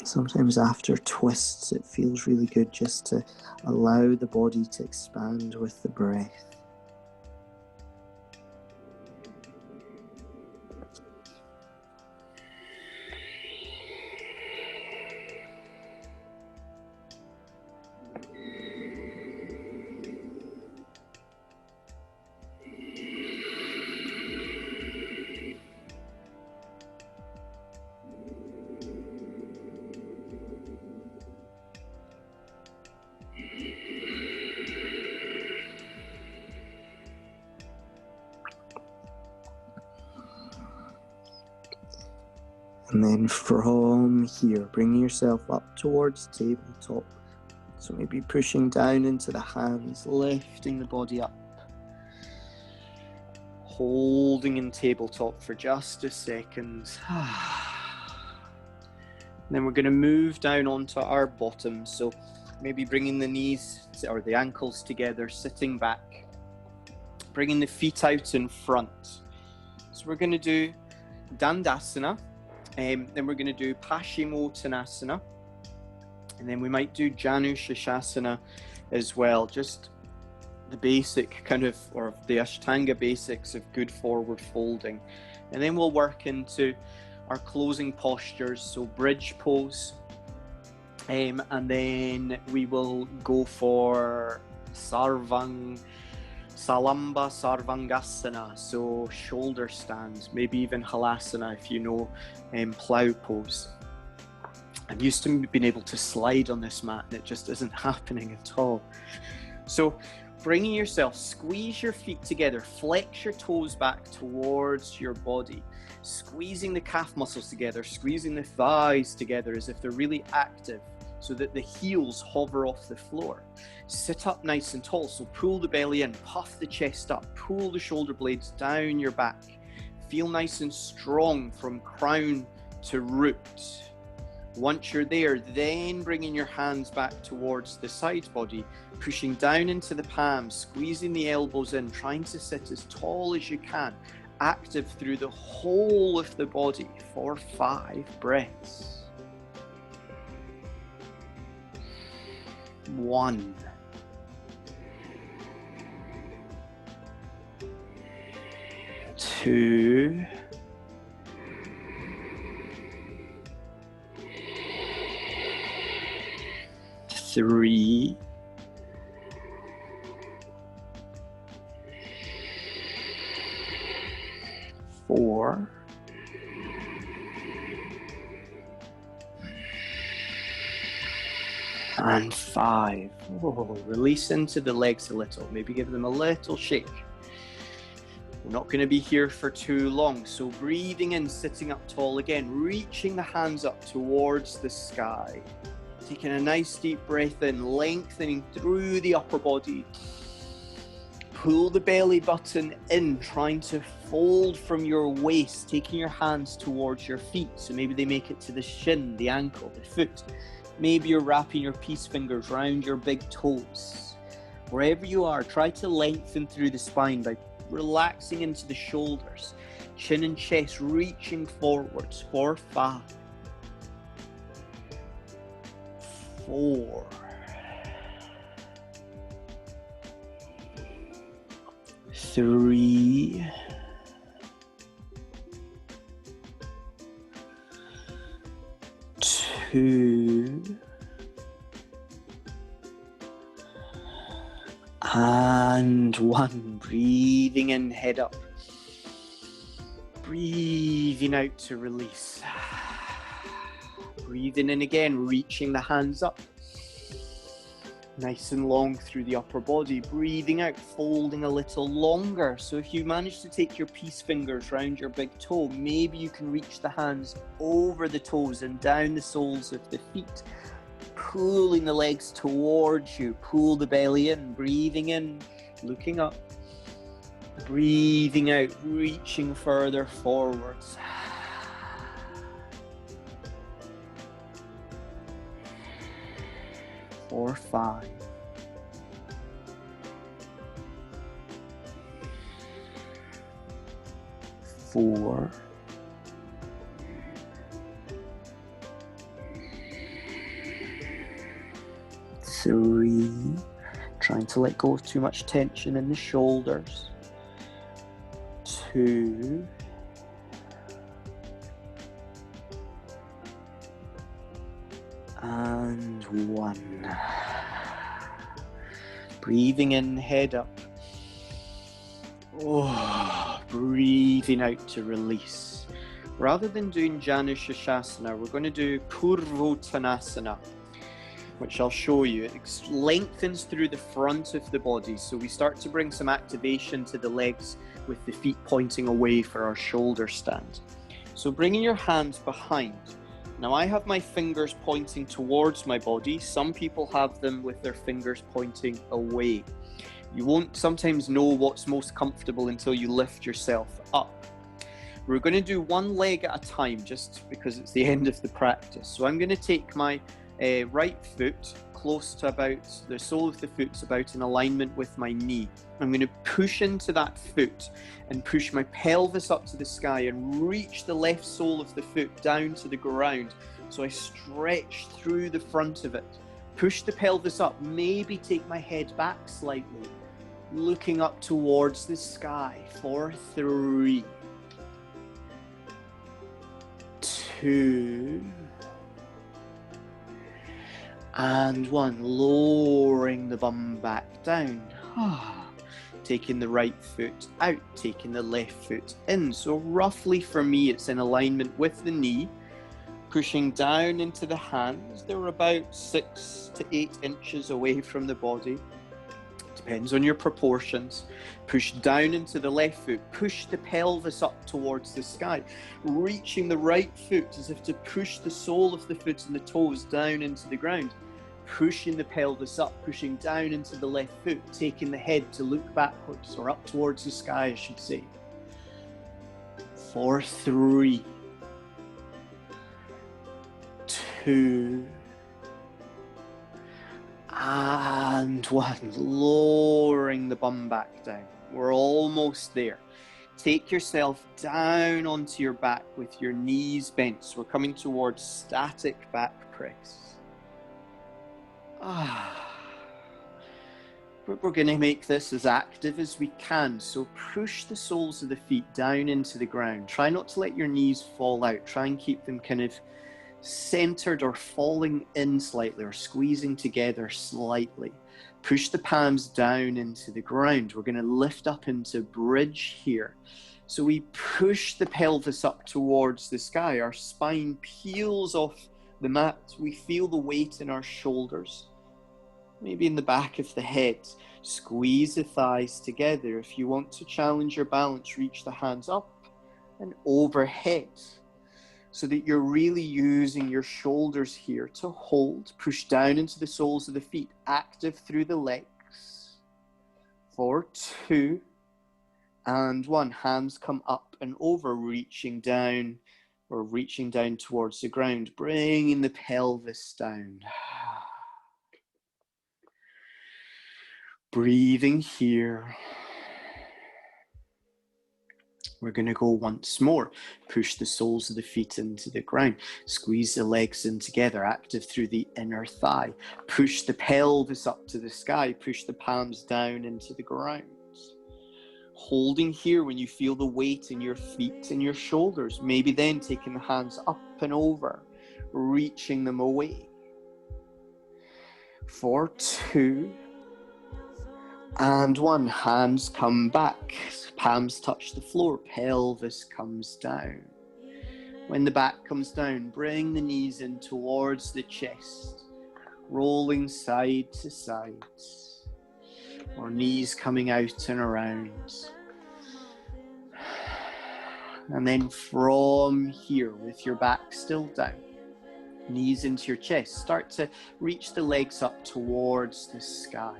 Sometimes after twists, it feels really good just to allow the body to expand with the breath. And then from here, bring yourself up towards tabletop. So maybe pushing down into the hands, lifting the body up. Holding in tabletop for just a second. Then we're going to move down onto our bottom. So maybe bringing the knees or the ankles together, sitting back. Bringing the feet out in front. So we're going to do Dandasana. Then we're going to do Paschimottanasana, and then we might do Janu Shishasana as well, just the basic kind of, or the Ashtanga basics of good forward folding. And then we'll work into our closing postures, so bridge pose, and then we will go for Salamba Sarvangasana, so shoulder stand, maybe even Halasana if you know plow pose. I'm used to being able to slide on this mat and it just isn't happening at all. So bringing yourself, squeeze your feet together, flex your toes back towards your body, squeezing the calf muscles together, squeezing the thighs together as if they're really active, so that the heels hover off the floor. Sit up nice and tall, so pull the belly in, puff the chest up, pull the shoulder blades down your back. Feel nice and strong from crown to root. Once you're there, then bringing your hands back towards the side body, pushing down into the palms, squeezing the elbows in, trying to sit as tall as you can, active through the whole of the body for 5 breaths. 1, 2, 3, 4, and 5. Release into the legs a little, maybe give them a little shake. We're not going to be here for too long, so breathing in, sitting up tall again, reaching the hands up towards the sky. Taking a nice deep breath in, lengthening through the upper body. Pull the belly button in, trying to fold from your waist, taking your hands towards your feet. So maybe they make it to the shin, the ankle, the foot. Maybe you're wrapping your peace fingers around your big toes. Wherever you are, try to lengthen through the spine by relaxing into the shoulders. Chin and chest reaching forwards for 5, 4, 3, 2, and 1. Breathing in, head up. Breathing out to release. Breathing in again, reaching the hands up. Nice and long through the upper body. Breathing out, folding a little longer. So if you manage to take your peace fingers round your big toe, maybe you can reach the hands over the toes and down the soles of the feet. Pulling the legs towards you. Pull the belly in. Breathing in, looking up. Breathing out, reaching further forwards. for 5, 4, 3, trying to let go of too much tension in the shoulders, 2, and 1. Breathing in, head up. Oh, breathing out to release. Rather than doing Janu Shasana, we're going to do Purvottanasana, which I'll show you. It lengthens through the front of the body, so we start to bring some activation to the legs with the feet pointing away for our shoulder stand. So bringing your hands behind. Now I have my fingers pointing towards my body. Some people have them with their fingers pointing away. You won't sometimes know what's most comfortable until you lift yourself up. We're going to do one leg at a time just because it's the end of the practice. So I'm going to take my right foot close to about, the sole of the foot's about in alignment with my knee. I'm going to push into that foot and push my pelvis up to the sky and reach the left sole of the foot down to the ground. So I stretch through the front of it. Push the pelvis up, maybe take my head back slightly, looking up towards the sky for 3, 2, and 1. Lowering the bum back down. Taking the right foot out, taking the left foot in. So roughly for me, it's in alignment with the knee. Pushing down into the hands. They're about 6 to 8 inches away from the body. Depends on your proportions. Push down into the left foot. Push the pelvis up towards the sky. Reaching the right foot as if to push the sole of the foot and the toes down into the ground. Pushing the pelvis up, pushing down into the left foot, taking the head to look backwards, or up towards the sky, I should say. For 3, 2, and 1. Lowering the bum back down. We're almost there. Take yourself down onto your back with your knees bent. So we're coming towards static back press. We're going to make this as active as we can. So push the soles of the feet down into the ground. Try not to let your knees fall out. Try and keep them kind of centered or falling in slightly or squeezing together slightly. Push the palms down into the ground. We're going to lift up into bridge here. So we push the pelvis up towards the sky. Our spine peels off the mat. We feel the weight in our shoulders, maybe in the back of the head. Squeeze the thighs together. If you want to challenge your balance, reach the hands up and overhead so that you're really using your shoulders here to hold. Push down into the soles of the feet, active through the legs. For 2 and 1. Hands come up and over, reaching down or reaching down towards the ground, bringing the pelvis down. Breathing here. We're going to go once more. Push the soles of the feet into the ground. Squeeze the legs in together, active through the inner thigh. Push the pelvis up to the sky. Push the palms down into the ground. Holding here when you feel the weight in your feet and your shoulders. Maybe then taking the hands up and over, reaching them away. For 2 and 1. Hands come back. Palms touch the floor. Pelvis comes down. When the back comes down, bring the knees in towards the chest. Rolling side to side. Or knees coming out and around. And then from here, with your back still down, knees into your chest, start to reach the legs up towards the sky.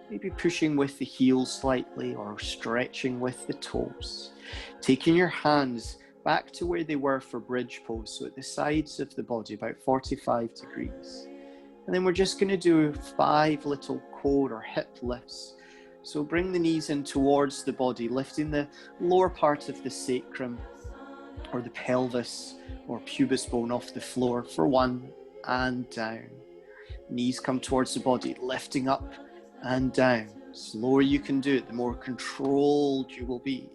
Maybe pushing with the heels slightly or stretching with the toes. Taking your hands back to where they were for bridge pose, so at the sides of the body, about 45 degrees. And then we're just going to do 5 little core or hip lifts. So bring the knees in towards the body, lifting the lower part of the sacrum or the pelvis or pubis bone off the floor for 1 and down. Knees come towards the body, lifting up and down. The slower you can do it, the more controlled you will be.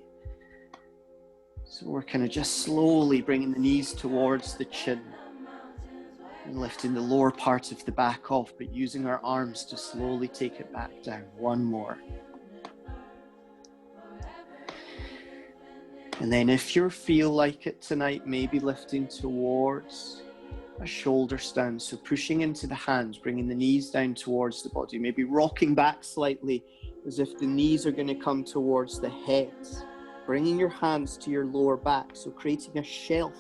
So we're kind of just slowly bringing the knees towards the chin and lifting the lower part of the back off, but using our arms to slowly take it back down. 1 more. And then if you feel like it tonight, maybe lifting towards a shoulder stand. So pushing into the hands, bringing the knees down towards the body, maybe rocking back slightly as if the knees are going to come towards the head. Bringing your hands to your lower back, so creating a shelf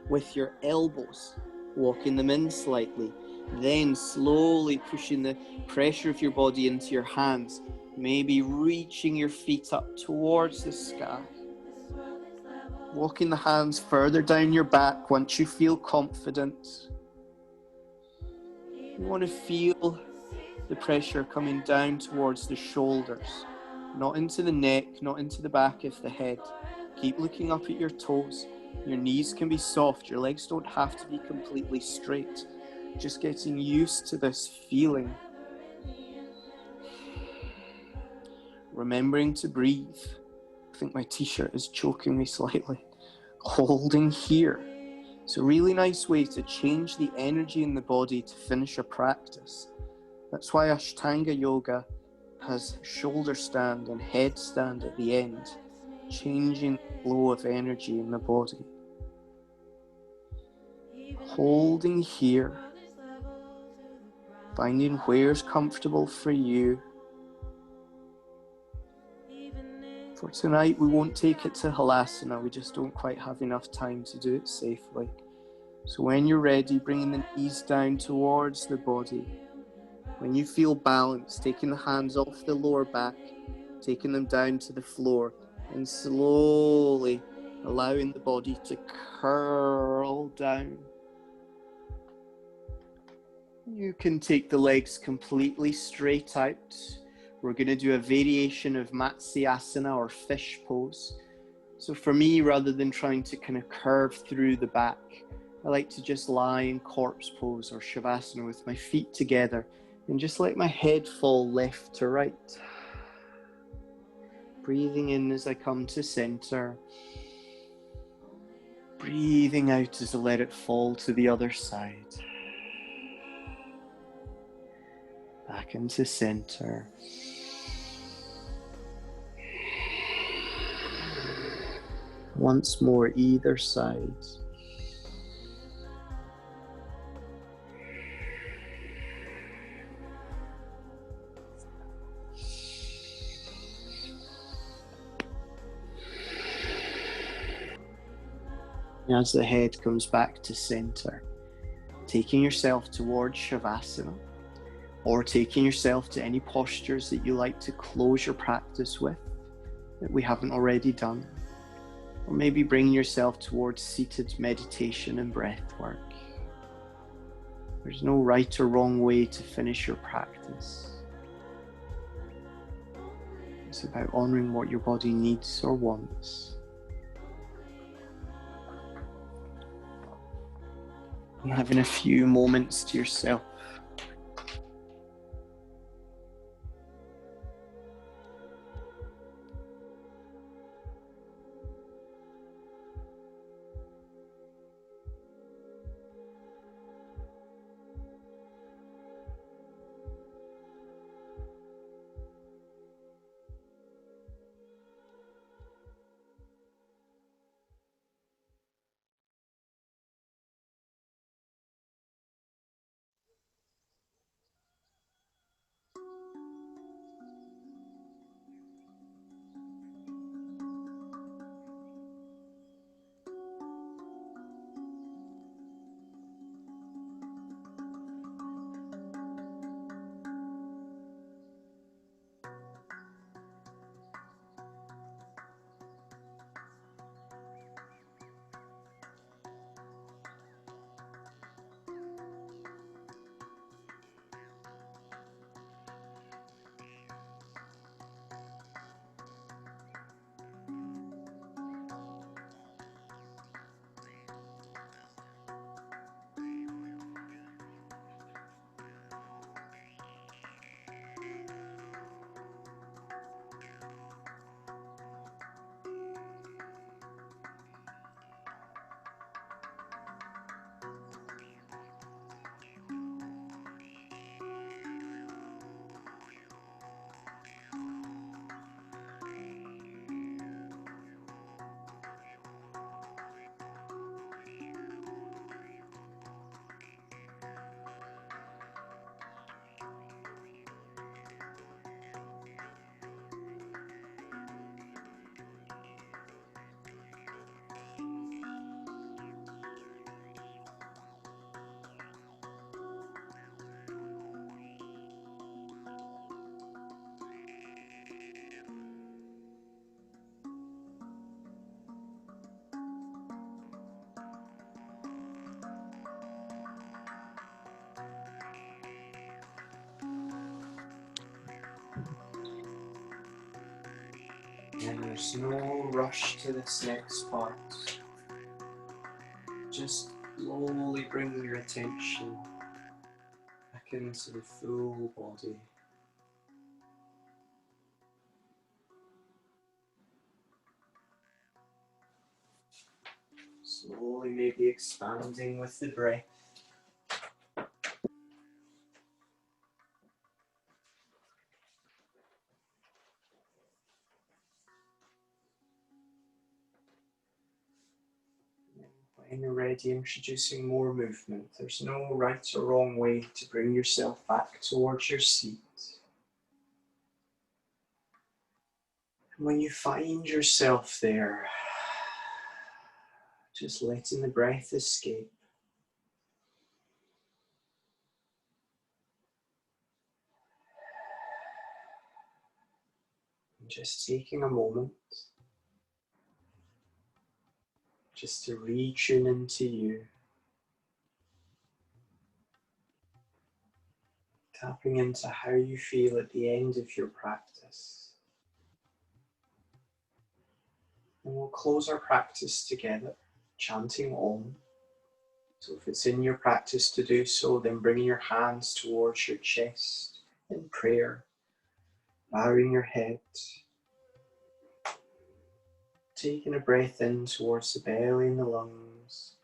with your elbows, walking them in slightly, then slowly pushing the pressure of your body into your hands, maybe reaching your feet up towards the sky. Walking the hands further down your back once you feel confident. You want to feel the pressure coming down towards the shoulders, not into the neck, not into the back of the head. Keep looking up at your toes. Your knees can be soft. Your legs don't have to be completely straight. Just getting used to this feeling. Remembering to breathe. I think my t-shirt is choking me slightly. Holding here. It's a really nice way to change the energy in the body to finish a practice. That's why Ashtanga Yoga has shoulder stand and head stand at the end, changing the flow of energy in the body. Holding here, finding where's comfortable for you. For tonight, we won't take it to Halasana. We just don't quite have enough time to do it safely. So when you're ready, bringing the knees down towards the body. When you feel balanced, taking the hands off the lower back, taking them down to the floor, and slowly allowing the body to curl down. You can take the legs completely straight out. We're going to do a variation of Matsyasana or fish pose. So for me, rather than trying to kind of curve through the back, I like to just lie in corpse pose or Shavasana with my feet together and just let my head fall left to right. Breathing in as I come to center. Breathing out as I let it fall to the other side. Back into center. Once more, either side. As the head comes back to center, taking yourself towards Shavasana, or taking yourself to any postures that you like to close your practice with that we haven't already done, or maybe bringing yourself towards seated meditation and breath work. There's no right or wrong way to finish your practice. It's about honoring what your body needs or wants. And having a few moments to yourself. And there's no rush to this next part. Just slowly bring your attention back into the full body. Slowly maybe expanding with the breath. When you're ready, introducing more movement. There's no right or wrong way to bring yourself back towards your seat. And when you find yourself there, just letting the breath escape. And just taking a moment just to retune into you. Tapping into how you feel at the end of your practice. And we'll close our practice together, chanting Om. So if it's in your practice to do so, then bringing your hands towards your chest in prayer, bowing your head, taking a breath in towards the belly and the lungs.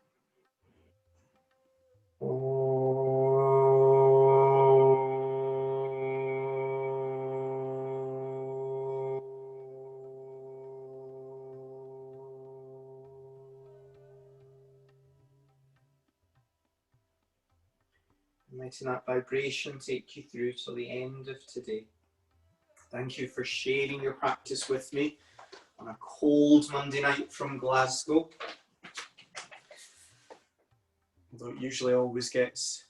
Letting that vibration take you through till the end of today. Thank you for sharing your practice with me on a cold Monday night from Glasgow. Although it usually always gets